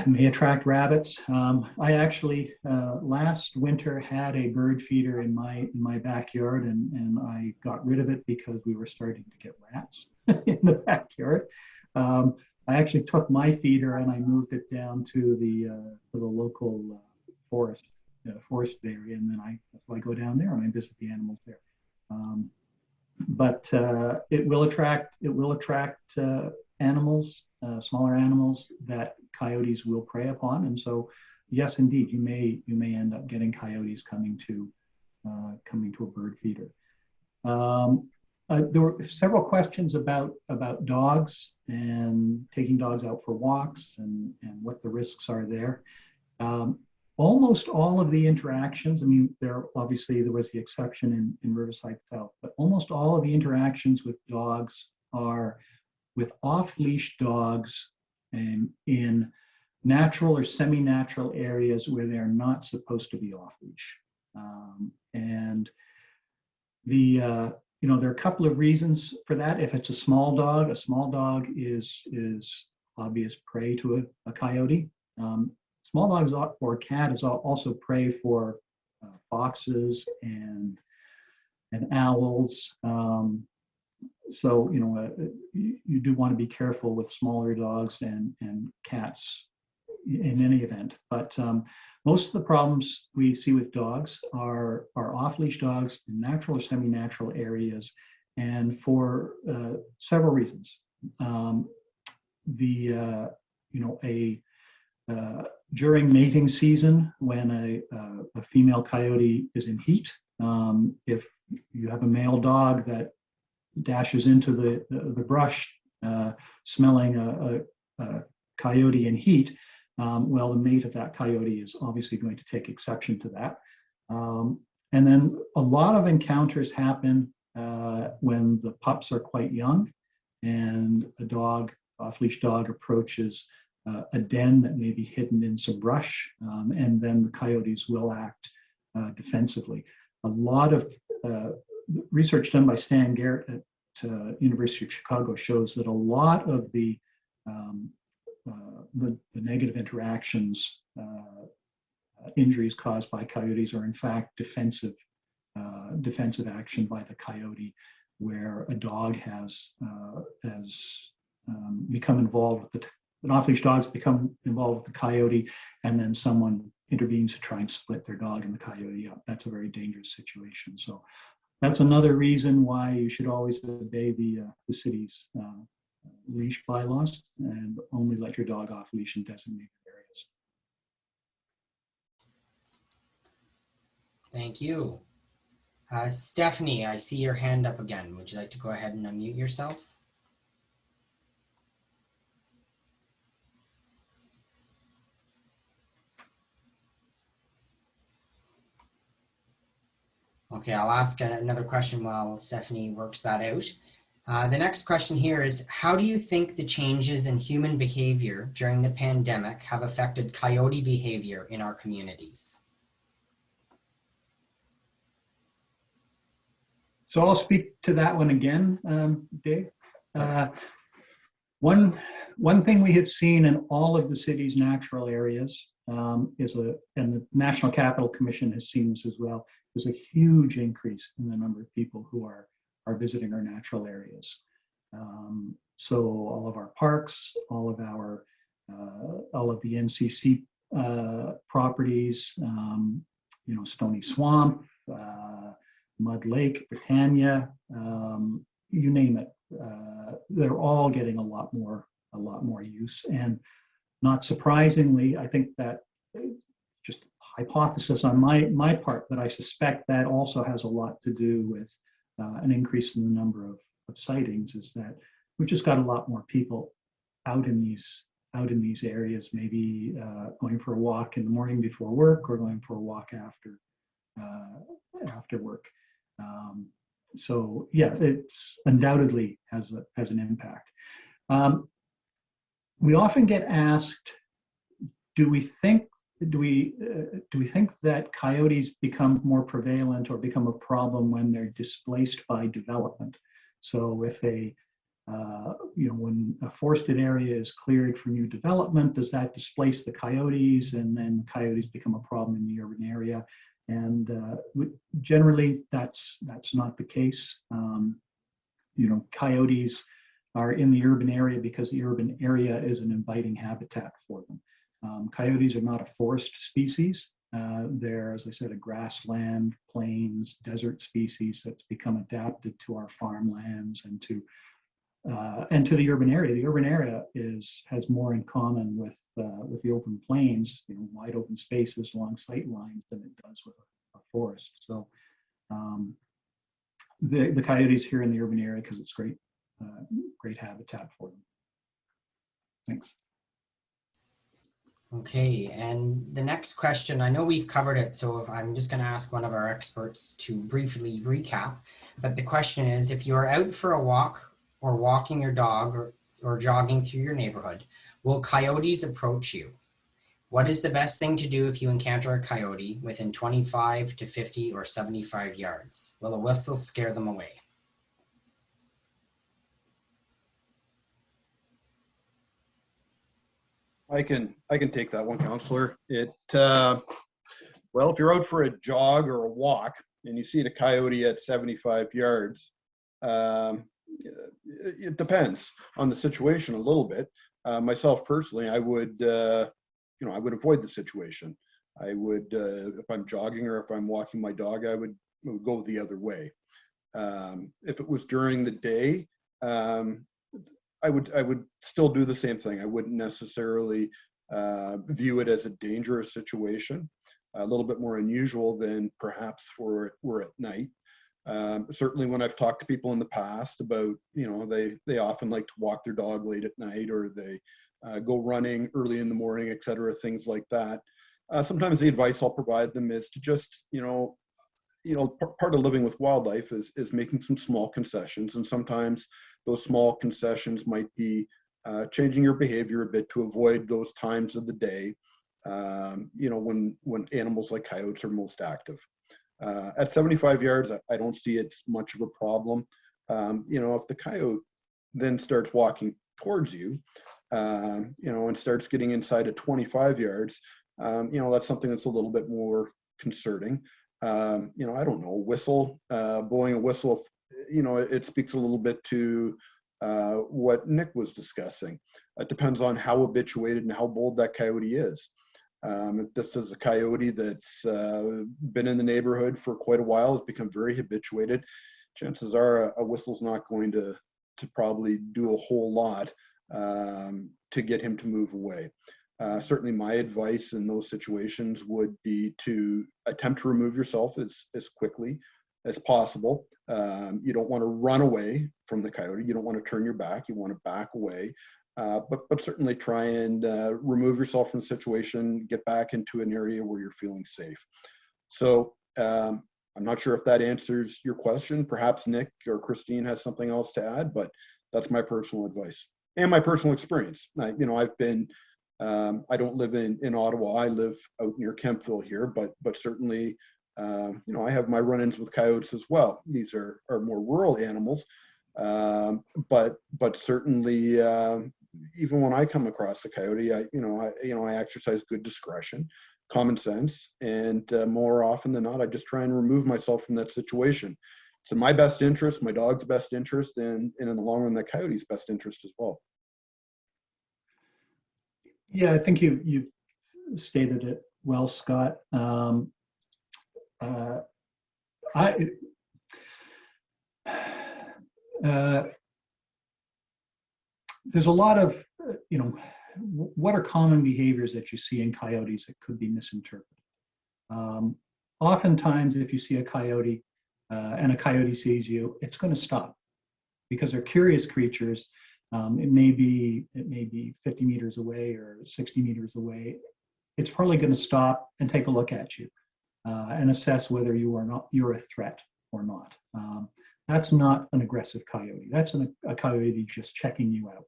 may attract rabbits. I actually last winter had a bird feeder in my backyard, and I got rid of it because we were starting to get rats in the backyard. I actually took my feeder and I moved it down to the local forest area, and then I go down there and I visit the animals there. But it will attract animals, smaller animals that coyotes will prey upon, and so yes, indeed, you may end up getting coyotes coming to a bird feeder. There were several questions about dogs and taking dogs out for walks and what the risks are there. Almost all of the interactions, I mean, there was the exception in Riverside South, but almost all of the interactions with dogs are with off-leash dogs and in natural or semi-natural areas where they're not supposed to be off-leash. And you know, there are a couple of reasons for that. If it's a small dog is obvious prey to a coyote. Small dogs or a cat is also prey for foxes and owls. so, you do want to be careful with smaller dogs and cats in any event. But most of the problems we see with dogs are off-leash dogs in natural or semi-natural areas, and for several reasons. During mating season, when a female coyote is in heat, if you have a male dog that dashes into the brush smelling a coyote in heat, well, the mate of that coyote is obviously going to take exception to that. And then a lot of encounters happen when the pups are quite young and a off-leash dog approaches a den that may be hidden in some brush, and then the coyotes will act defensively. A lot of research done by Stan Garrett at University of Chicago shows that a lot of the negative interactions, injuries caused by coyotes are in fact defensive action by the coyote, where a dog has become involved with an off-leash dog's become involved with the coyote, and then someone intervenes to try and split their dog and the coyote up. That's a very dangerous situation. So that's another reason why you should always obey the city's leash bylaws and only let your dog off leash in designated areas. Thank you. Stephanie, I see your hand up again. Would you like to go ahead and unmute yourself? Okay, I'll ask another question while Stephanie works that out. The next question here is, how do you think the changes in human behavior during the pandemic have affected coyote behavior in our communities? So I'll speak to that one again, Dave. One thing we have seen in all of the city's natural areas and the National Capital Commission has seen this as well, is a huge increase in the number of people who are visiting our natural areas. So all of our parks, all of the NCC properties, Stony Swamp, Mud Lake, Britannia, you name it. They're all getting a lot more use, and not surprisingly, I think that just hypothesis on my part, but I suspect that also has a lot to do with an increase in the number of sightings. Is that we've just got a lot more people out in these areas, maybe going for a walk in the morning before work or going for a walk after work. So yeah, it's undoubtedly has an impact. We often get asked, do we think that coyotes become more prevalent or become a problem when they're displaced by development? So if when a forested area is cleared for new development, does that displace the coyotes, and then coyotes become a problem in the urban area? And generally, that's not the case. Coyotes are in the urban area because the urban area is an inviting habitat for them. Coyotes are not a forest species. They're, as I said, a grassland, plains, desert species that's become adapted to our farmlands and to the urban area. The urban area has more in common with the open plains, wide open spaces along sight lines, than it does with a forest. So the coyotes here in the urban area because it's great habitat for them. Thanks. Okay, and the next question, I know we've covered it, so I'm just going to ask one of our experts to briefly recap. But the question is, if you're out for a walk or walking your dog or jogging through your neighborhood, will coyotes approach you? What is the best thing to do if you encounter a coyote within 25 to 50 or 75 yards? Will a whistle scare them away? I can take that one, Councillor. Well, if you're out for a jog or a walk and you see a coyote at 75 yards, it depends on the situation a little bit. Myself personally, I would, I would avoid the situation. I would, if I'm jogging or if I'm walking my dog, I would go the other way. If it was during the day, I would still do the same thing. I wouldn't necessarily view it as a dangerous situation. A little bit more unusual than perhaps we're at night. Certainly when I've talked to people in the past about, they often like to walk their dog late at night, or they go running early in the morning, et cetera, things like that. Sometimes the advice I'll provide them is to just, part of living with wildlife is making some small concessions. And sometimes those small concessions might be changing your behavior a bit to avoid those times of the day, when animals like coyotes are most active. At 75 yards, I don't see it's much of a problem. If the coyote then starts walking towards you, and starts getting inside at 25 yards, that's something that's a little bit more concerning. I don't know, blowing a whistle, it speaks a little bit to what Nick was discussing. It depends on how habituated and how bold that coyote is. If this is a coyote that's been in the neighborhood for quite a while, has become very habituated, chances are a whistle's not going to probably do a whole lot to get him to move away. Certainly my advice in those situations would be to attempt to remove yourself as quickly as possible. You don't want to run away from the coyote. You don't want to turn your back. You want to back away. But certainly try and remove yourself from the situation, get back into an area where you're feeling safe. So I'm not sure if that answers your question. Perhaps Nick or Christine has something else to add, but that's my personal advice and my personal experience. I've been, I don't live in Ottawa. I live out near Kemptville here, but certainly, I have my run-ins with coyotes as well. These are more rural animals, but certainly, even when I come across a coyote, I exercise good discretion, common sense, and more often than not, I just try and remove myself from that situation. It's in my best interest, my dog's best interest, and in the long run, the coyote's best interest as well. Yeah, I think you stated it well, Scott. There's a lot of, what are common behaviors that you see in coyotes that could be misinterpreted? Oftentimes, if you see a coyote and a coyote sees you, it's going to stop because they're curious creatures. It may be 50 meters away or 60 meters away. It's probably going to stop and take a look at you and assess whether you're a threat or not. That's not an aggressive coyote. That's a coyote just checking you out.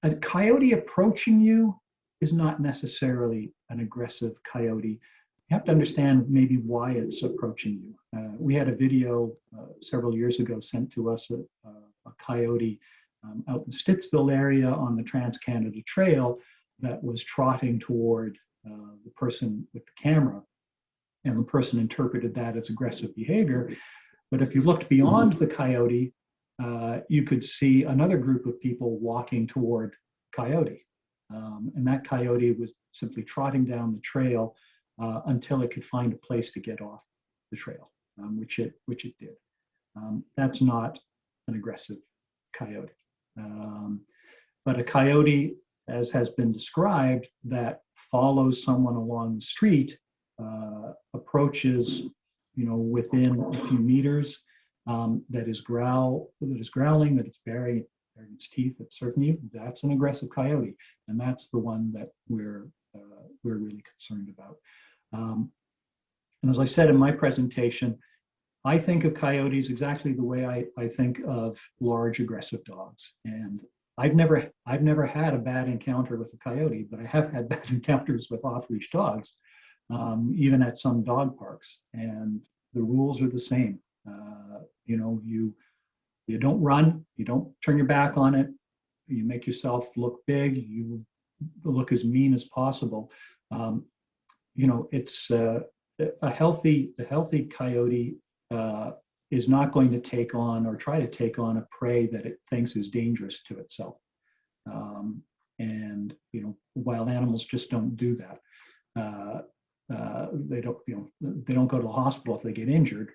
A coyote approaching you is not necessarily an aggressive coyote. You have to understand maybe why it's approaching you. We had a video several years ago sent to us, a coyote out in the Stittsville area on the Trans-Canada Trail that was trotting toward the person with the camera. And the person interpreted that as aggressive behavior. But if you looked beyond the coyote, you could see another group of people walking toward coyote. And that coyote was simply trotting down the trail until it could find a place to get off the trail, which it did. That's not an aggressive coyote. But a coyote, as has been described, that follows someone along the street, approaches, within a few meters, that is growling, that it's baring its teeth at certain you, that's an aggressive coyote, and that's the one that we're really concerned about. And as I said in my presentation, I think of coyotes exactly the way I think of large aggressive dogs. And I've never had a bad encounter with a coyote, but I have had bad encounters with off-leash dogs, even at some dog parks. And the rules are the same. You don't run, you don't turn your back on it, you make yourself look big, you look as mean as possible. It's a healthy coyote is not going to take on or try to take on a prey that it thinks is dangerous to itself. And wild animals just don't do that. They don't go to the hospital if they get injured,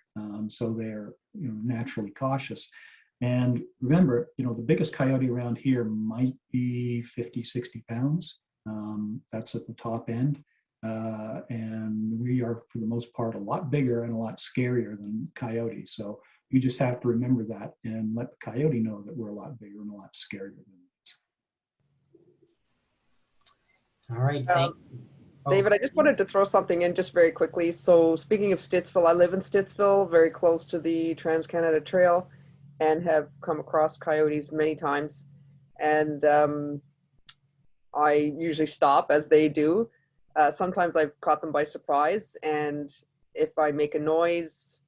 so they're naturally cautious. And remember, the biggest coyote around here might be 50, 60 pounds. That's at the top end. And we are, for the most part, a lot bigger and a lot scarier than coyotes. So you just have to remember that and let the coyote know that we're a lot bigger and a lot scarier than us. All right, thank you. David, I just wanted to throw something in just very quickly. So speaking of Stittsville, I live in Stittsville, very close to the Trans-Canada Trail, and have come across coyotes many times. And I usually stop, as they do. Sometimes I've caught them by surprise, and if I make a noise,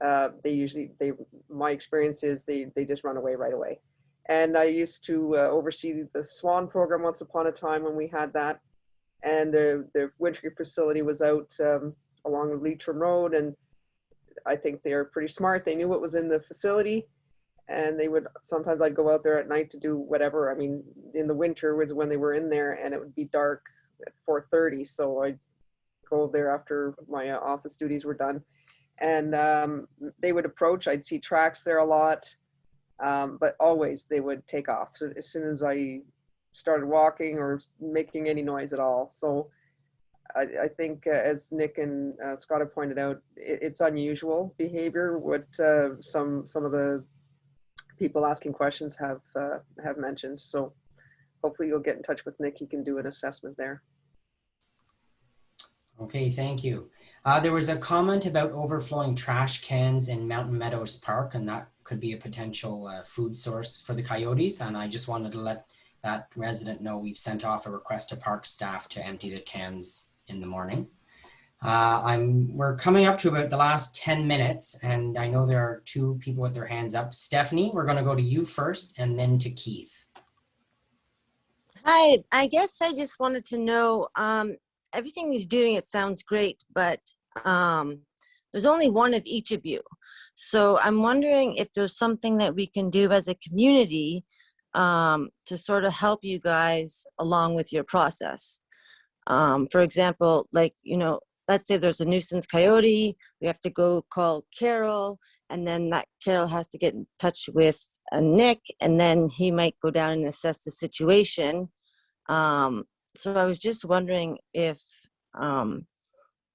my experience is they just run away right away. And I used to oversee the SWAN program once upon a time when we had that. And the wintering facility was out along Leitrim Road, and I think they were pretty smart. They knew what was in the facility, and sometimes I'd go out there at night to do whatever. I mean, in the winter was when they were in there, and it would be dark at 4:30, so I'd go there after my office duties were done, and they would approach. I'd see tracks there a lot, but always they would take off. So as soon as I started walking or making any noise at all. So I think as Nick and Scott have pointed out, it's unusual behavior, what some of the people asking questions have mentioned. So hopefully you'll get in touch with Nick. He can do an assessment there. Okay, thank you. There was a comment about overflowing trash cans in Mountain Meadows Park, and that could be a potential food source for the coyotes. And I just wanted to let that resident know we've sent off a request to park staff to empty the cans in the morning. We're coming up to about the last 10 minutes, and I know there are two people with their hands up. Stephanie, we're going to go to you first and then to Keith. Hi, I guess I just wanted to know, everything you're doing, it sounds great, but there's only one of each of you. So I'm wondering if there's something that we can do as a community to sort of help you guys along with your process. For example, like, let's say there's a nuisance coyote, we have to go call Carol, and then that Carol has to get in touch with Nick, and then he might go down and assess the situation. So I was just wondering if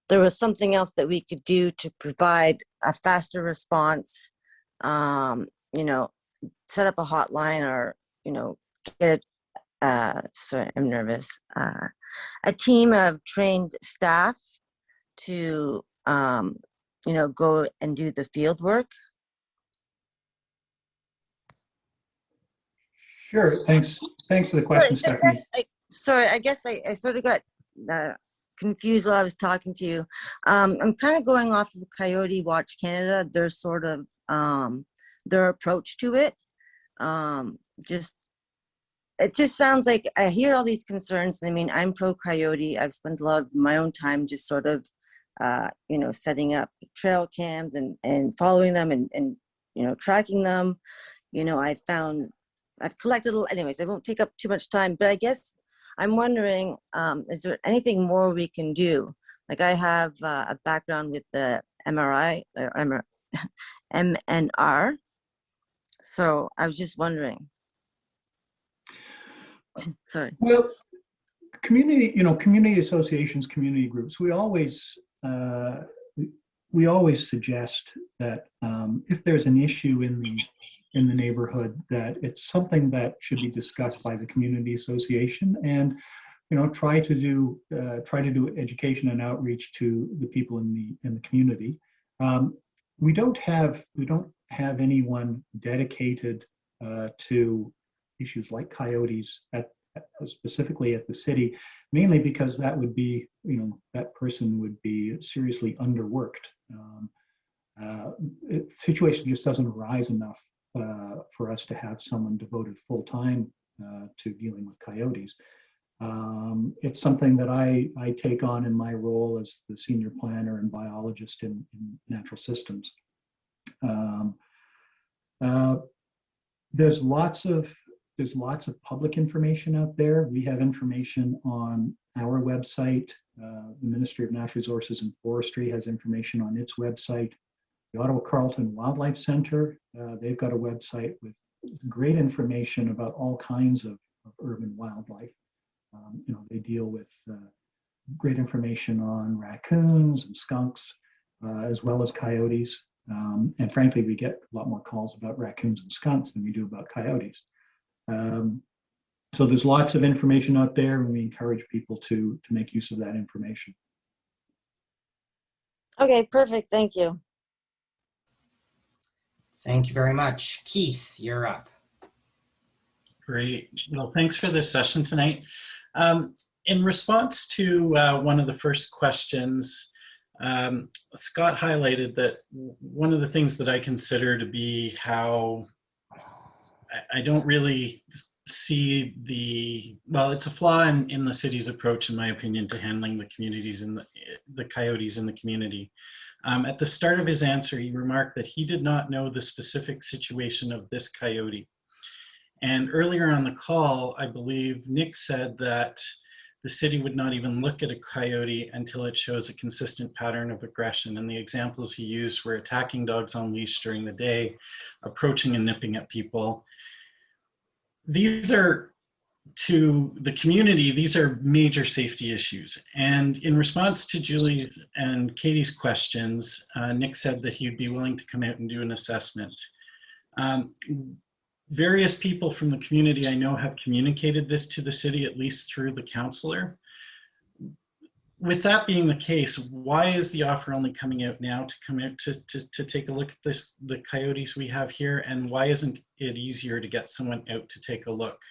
there was something else that we could do to provide a faster response, set up a hotline, or, get, sorry, I'm nervous, a team of trained staff to, go and do the field work. Sure, thanks for the question, Stephanie. Sorry, I guess I sort of got confused while I was talking to you. I'm kind of going off of Coyote Watch Canada, their sort of, their approach to it. It just sounds like I hear all these concerns. And I mean, I'm pro coyote. I've spent a lot of my own time just sort of, setting up trail cams and following them and tracking them. I've collected, anyways, I won't take up too much time, but I guess I'm wondering, is there anything more we can do? Like, I have a background with the MRI or MNR. So I was just wondering. Sorry. Well, community associations, community groups, we always suggest that if there's an issue in the neighborhood, that it's something that should be discussed by the community association, and try to do education and outreach to the people in the community. We don't have anyone dedicated to issues like coyotes specifically at the city, mainly because that would be, that person would be seriously underworked. The situation just doesn't arise enough for us to have someone devoted full time to dealing with coyotes. It's something that I take on in my role as the senior planner and biologist in natural systems. Um, uh, there's lots of public information out there. We have information on our website. The Ministry of Natural Resources and Forestry has information on its website. The Ottawa Carleton Wildlife Center, they've got a website with great information about all kinds of urban wildlife. They deal with great information on raccoons and skunks, as well as coyotes. And frankly, we get a lot more calls about raccoons and skunks than we do about coyotes. So there's lots of information out there, and we encourage people to make use of that information. Okay, perfect. Thank you. Thank you very much. Keith, you're up. Great. Well, thanks for this session tonight. In response to one of the first questions, Scott highlighted that one of the things that I consider to be how I don't really see it's a flaw in the city's approach, in my opinion, to handling the communities and the coyotes in the community. At the start of his answer, he remarked that he did not know the specific situation of this coyote. And earlier on the call, I believe Nick said that the city would not even look at a coyote until it shows a consistent pattern of aggression. And the examples he used were attacking dogs on leash during the day, approaching and nipping at people. These are, to the community, these are major safety issues. And in response to Julie's and Katie's questions, Nick said that he'd be willing to come out and do an assessment. Various people from the community I know have communicated this to the city, at least through the councillor. With that being the case, why is the offer only coming out now to come out to take a look at the coyotes we have here? And why isn't it easier to get someone out to take a look?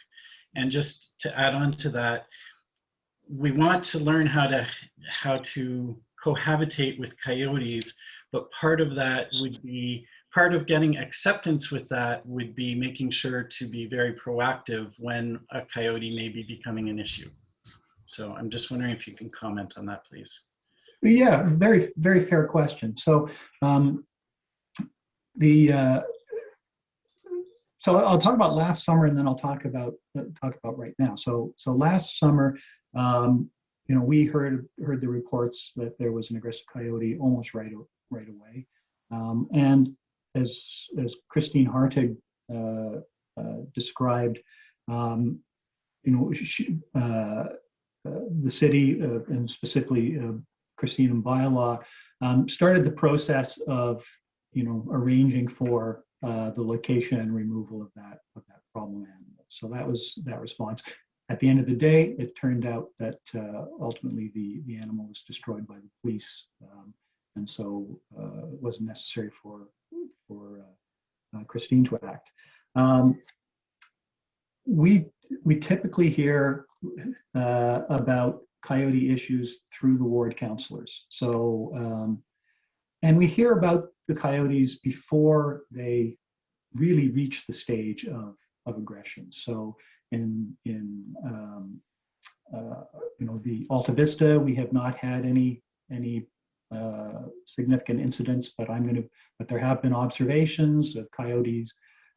And just to add on to that, we want to learn how to cohabitate with coyotes, but part of that would be, part of getting acceptance with that would be making sure to be very proactive when a coyote may be becoming an issue. So I'm just wondering if you can comment on that, please. Yeah, very, very fair question. So so I'll talk about last summer, and then I'll talk about right now. So last summer, we heard the reports that there was an aggressive coyote almost right away, and as Christine Hartig described, the city and specifically Christine and bylaw started the process of arranging for the location and removal of that problem animal. So that was that response. At the end of the day, it turned out that ultimately the animal was destroyed by the police, and so it wasn't necessary for Christine to act. We typically hear about coyote issues through the ward councillors. So, and we hear about the coyotes before they really reach the stage of aggression. So in the Alta Vista, we have not had any significant incidents, but there have been observations of coyotes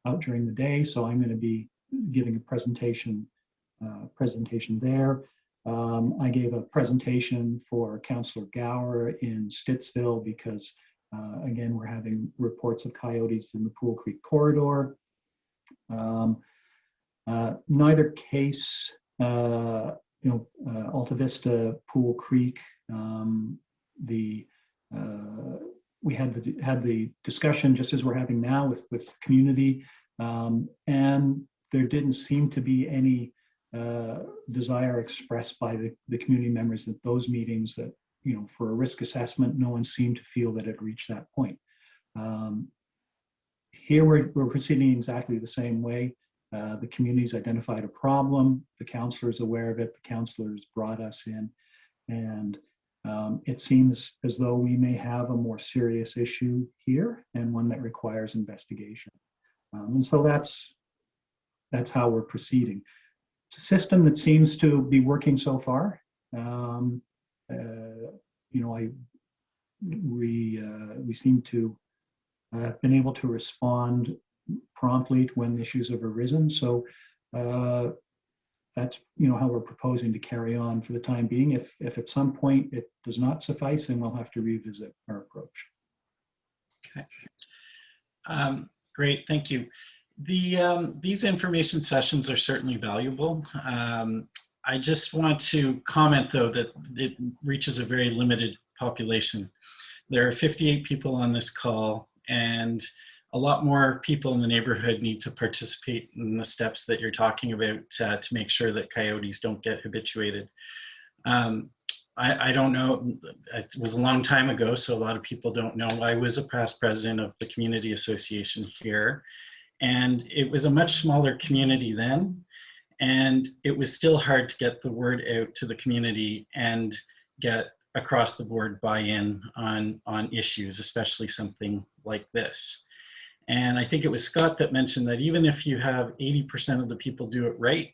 out during the day. So I'm going to be giving a presentation there. I gave a presentation for Councillor Gower in Stittsville because again, we're having reports of coyotes in the Pool Creek corridor. Neither case, Alta Vista, Pool Creek, we had the discussion just as we're having now with community, and there didn't seem to be any desire expressed by the community members at those meetings that, for a risk assessment, no one seemed to feel that it reached that point. Here we're proceeding exactly the same way. The community's identified a problem, the councillor is aware of it, the councillors brought us in, and it seems as though we may have a more serious issue here and one that requires investigation. And so that's how we're proceeding. It's a system that seems to be working so far. We seem to been able to respond promptly when issues have arisen. So that's how we're proposing to carry on for the time being. If at some point it does not suffice, then we'll have to revisit our approach. Okay. Great, thank you. These information sessions are certainly valuable. I just want to comment, though, that it reaches a very limited population. There are 58 people on this call, and a lot more people in the neighborhood need to participate in the steps that you're talking about to make sure that coyotes don't get habituated. I don't know, it was a long time ago, so a lot of people don't know. I was a past president of the community association here, and it was a much smaller community then, and it was still hard to get the word out to the community and get across the board buy-in on issues, especially something like this. And I think it was Scott that mentioned that even if you have 80% of the people do it right,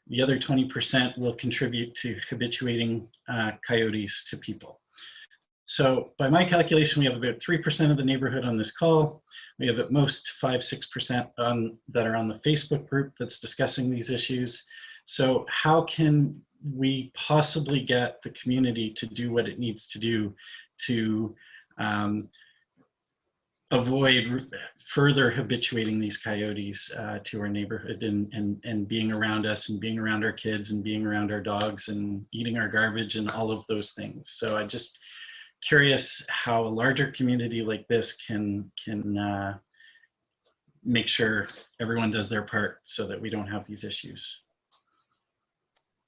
the other 20% will contribute to habituating coyotes to people. So by my calculation, we have about 3% of the neighborhood on this call. We have at most 5–6% that are on the Facebook group that's discussing these issues. So how can we possibly get the community to do what it needs to do to avoid further habituating these coyotes to our neighborhood and being around us and being around our kids and being around our dogs and eating our garbage and all of those things. So I just curious how a larger community like this can make sure everyone does their part so that we don't have these issues.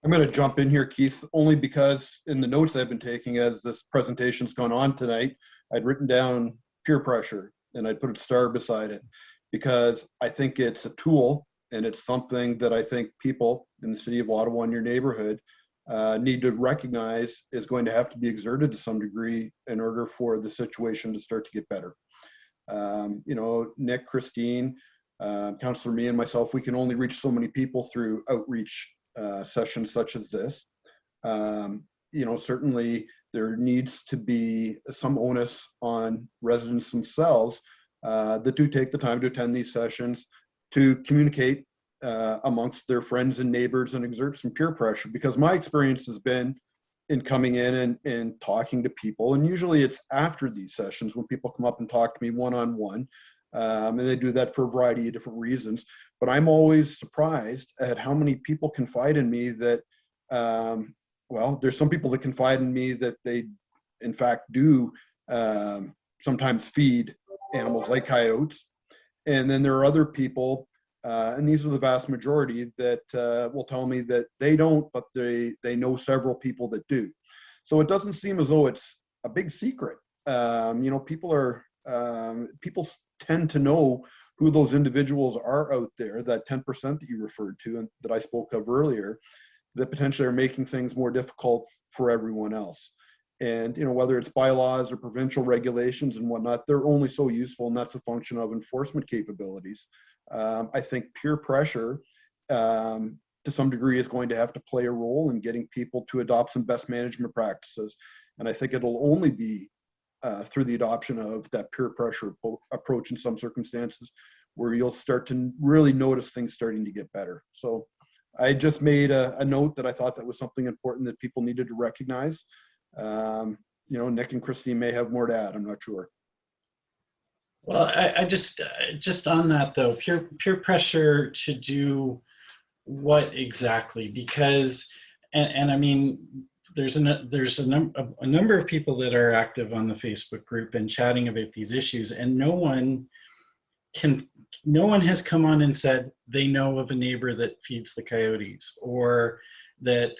I'm going to jump in here, Keith, only because in the notes I've been taking as this presentation's gone on tonight, I'd written down peer pressure and I'd put a star beside it because I think it's a tool and it's something that I think people in the city of Ottawa and your neighborhood need to recognize is going to have to be exerted to some degree in order for the situation to start to get better. Nick, Christine, Councillor Meehan, myself, we can only reach so many people through outreach sessions such as this. Certainly there needs to be some onus on residents themselves that do take the time to attend these sessions to communicate amongst their friends and neighbors and exert some peer pressure, because my experience has been in coming in and talking to people, and usually it's after these sessions when people come up and talk to me one-on-one, and they do that for a variety of different reasons. But I'm always surprised at how many people confide in me that, there's some people that confide in me that they, in fact, do sometimes feed animals like coyotes. And then there are other people, and these are the vast majority, that will tell me that they don't, but they know several people that do. So it doesn't seem as though it's a big secret. People tend to know who those individuals are out there, that 10% that you referred to and that I spoke of earlier, that potentially are making things more difficult for everyone else. And whether it's bylaws or provincial regulations and whatnot, they're only so useful, and that's a function of enforcement capabilities. I think peer pressure to some degree is going to have to play a role in getting people to adopt some best management practices. And I think it'll only be through the adoption of that peer pressure approach in some circumstances where you'll start to really notice things starting to get better. So I just made a note that I thought that was something important that people needed to recognize. Nick and Christine may have more to add, I'm not sure. Well, I just on that though, peer pressure to do what exactly? Because, and I mean, there's a number of people that are active on the Facebook group and chatting about these issues, and no one has come on and said they know of a neighbor that feeds the coyotes, or that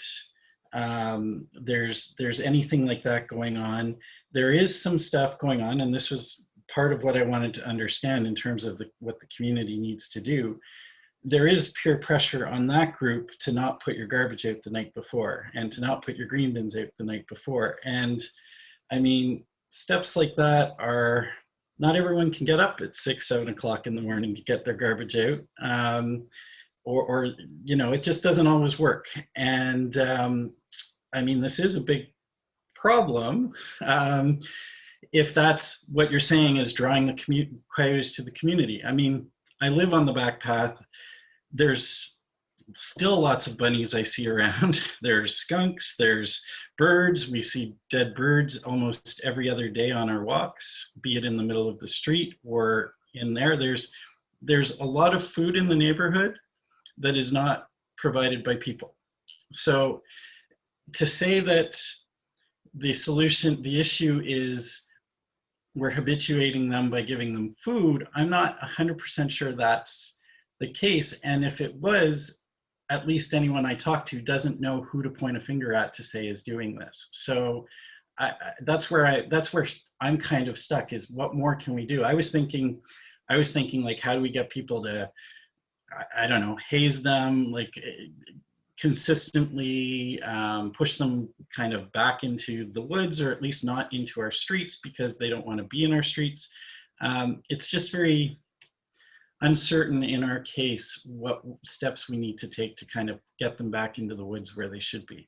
there's anything like that going on. There is some stuff going on, and this was part of what I wanted to understand in terms of what the community needs to do. There is peer pressure on that group to not put your garbage out the night before and to not put your green bins out the night before. And I mean, steps like that are, not everyone can get up at 6, 7 o'clock in the morning to get their garbage out. Or it just doesn't always work. And I mean, this is a big problem. if that's what you're saying is drawing the coyotes to the community. I mean, I live on the back path. There's still lots of bunnies I see around. There's skunks, there's birds. We see dead birds almost every other day on our walks, be it in the middle of the street or in there. There's a lot of food in the neighborhood that is not provided by people. So to say that the solution, the issue is we're habituating them by giving them food, I'm not 100% sure that's the case. And if it was, at least anyone I talk to doesn't know who to point a finger at to say is doing this. So that's where I'm kind of stuck, is what more can we do? I was thinking like, how do we get people to, I don't know, haze them, like consistently push them kind of back into the woods, or at least not into our streets because they don't want to be in our streets. It's just very uncertain in our case what steps we need to take to kind of get them back into the woods where they should be.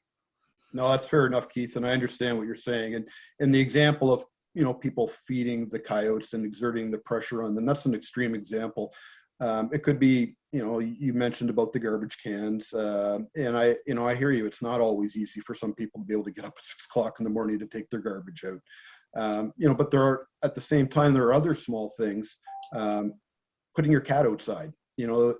No, that's fair enough, Keith, and I understand what you're saying. And the example of, you know, people feeding the coyotes and exerting the pressure on them, that's an extreme example. It could be, you know, you mentioned about the garbage cans, and I hear you. It's not always easy for some people to be able to get up at 6 o'clock in the morning to take their garbage out. You know, but there are, at the same time, there are other small things. Putting your cat outside. You know,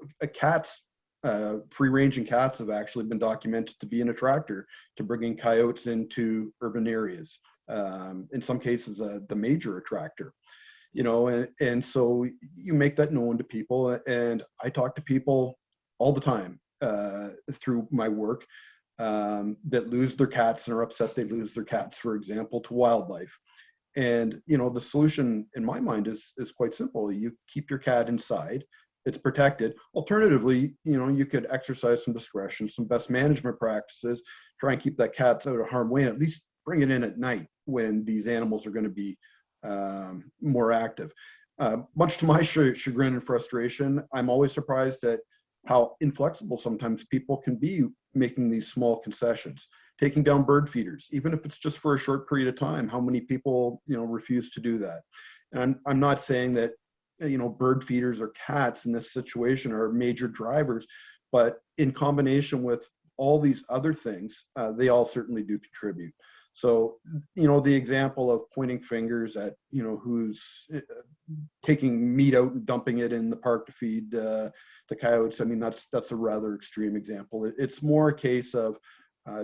free-ranging cats have actually been documented to be an attractor to bringing coyotes into urban areas. In some cases, the major attractor. You know, and so you make that known to people, and I talk to people all the time through my work that lose their cats and are upset they lose their cats, for example, to wildlife. And, you know, the solution in my mind is quite simple. You keep your cat inside, it's protected. Alternatively, you know, you could exercise some discretion, some best management practices, try and keep that cat out of harm's way, and at least bring it in at night when these animals are going to be more active. Much to my chagrin and frustration, I'm always surprised at how inflexible sometimes people can be making these small concessions. Taking down bird feeders, even if it's just for a short period of time, how many people, you know, refuse to do that? And I'm not saying that, you know, bird feeders or cats in this situation are major drivers, but in combination with all these other things, they all certainly do contribute. So, you know, the example of pointing fingers at, you know, who's taking meat out and dumping it in the park to feed the coyotes, I mean, that's a rather extreme example. It's more a case of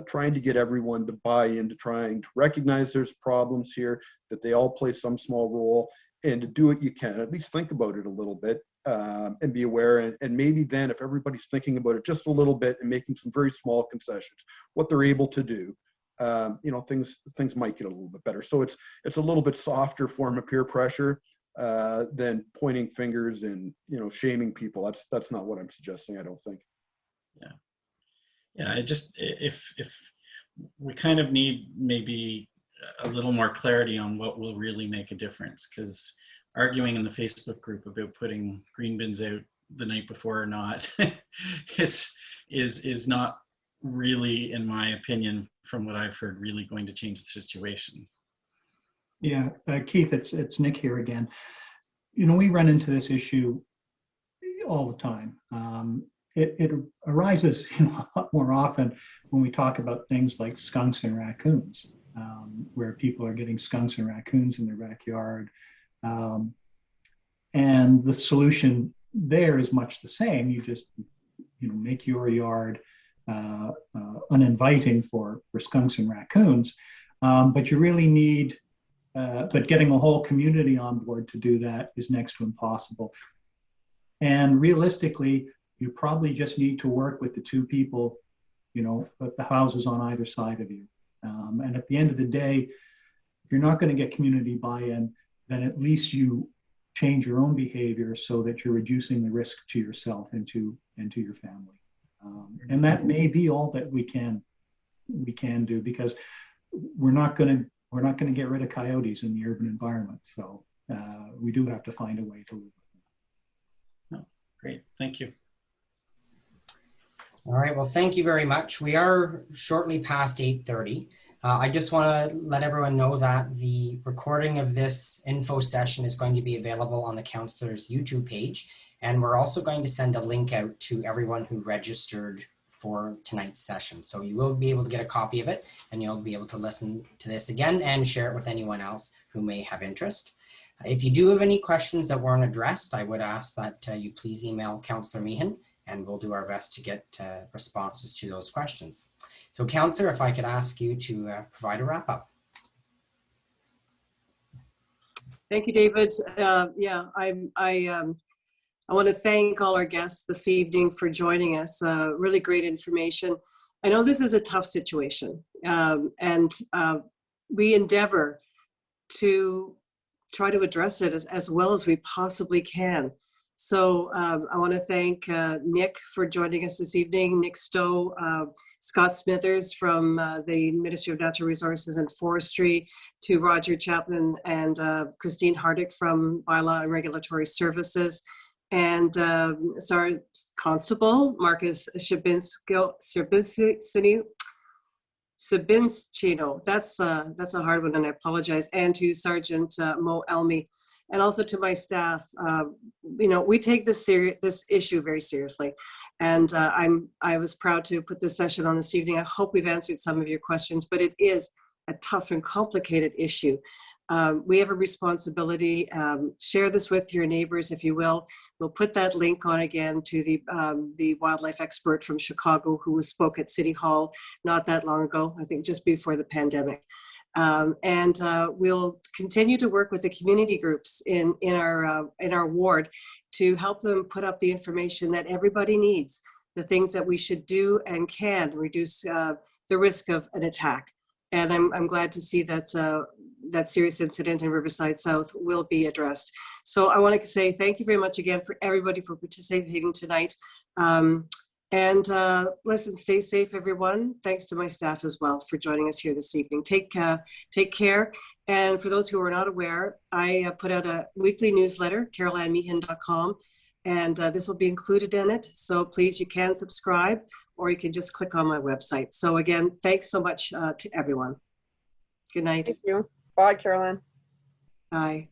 trying to get everyone to buy into trying to recognize there's problems here, that they all play some small role, and to do what you can, at least think about it a little bit and be aware. And maybe then if everybody's thinking about it just a little bit and making some very small concessions, what they're able to do, you know, things might get a little bit better. So it's a little bit softer form of peer pressure than pointing fingers and, you know, shaming people. That's not what I'm suggesting, I don't think. Yeah. Yeah, if we kind of need maybe a little more clarity on what will really make a difference, because arguing in the Facebook group about putting green bins out the night before or not is not really, in my opinion, from what I've heard, really going to change the situation. Yeah, Keith, it's Nick here again. You know, we run into this issue all the time. It arises, you know, a lot more often when we talk about things like skunks and raccoons, where people are getting skunks and raccoons in their backyard. And the solution there is much the same. You just, you know, make your yard uninviting for skunks and raccoons. But you really need, but getting a whole community on board to do that is next to impossible. And realistically, you probably just need to work with the two people, you know, with the houses on either side of you. And at the end of the day, if you're not going to get community buy-in, then at least you change your own behavior so that you're reducing the risk to yourself and to your family. And that may be all that we can do, because we're not going to get rid of coyotes in the urban environment. So we do have to find a way to live with them. Oh, great, thank you. All right, well, thank you very much. We are shortly past 8:30. I just want to let everyone know that the recording of this info session is going to be available on the Councillor's YouTube page. And we're also going to send a link out to everyone who registered for tonight's session. So you will be able to get a copy of it, and you'll be able to listen to this again and share it with anyone else who may have interest. If you do have any questions that weren't addressed, I would ask that you please email Councillor Meehan, and we'll do our best to get responses to those questions. So Councillor, if I could ask you to provide a wrap up. Thank you, David. Yeah, I want to thank all our guests this evening for joining us. Really great information. I know this is a tough situation, and we endeavor to try to address it as well as we possibly can. So I want to thank Nick for joining us this evening, Nick Stowe, Scott Smithers from the Ministry of Natural Resources and Forestry, to Roger Chapman and Christine Hardick from Bylaw and Regulatory Services, and sorry, Constable Marcus Shabinsky, that's a hard one, and I apologize, and to Sergeant Mo Elmi, and also to my staff. You know, we take this issue very seriously, and I was proud to put this session on this evening. I hope we've answered some of your questions, but it is a tough and complicated issue. We have a responsibility. Share this with your neighbors, if you will. We'll put that link on again to the wildlife expert from Chicago who spoke at City Hall not that long ago, I think just before the pandemic. And we'll continue to work with the community groups in our ward to help them put up the information that everybody needs, the things that we should do and can reduce the risk of an attack. And I'm glad to see that that serious incident in Riverside South will be addressed. So I want to say thank you very much again for everybody for participating tonight. Listen, stay safe, everyone. Thanks to my staff as well for joining us here this evening. Take care. And for those who are not aware, I put out a weekly newsletter, carolanmeehan.com, and this will be included in it. So please, you can subscribe, or you can just click on my website. So again, thanks so much to everyone. Good night. Thank you. Bye, Caroline. Bye.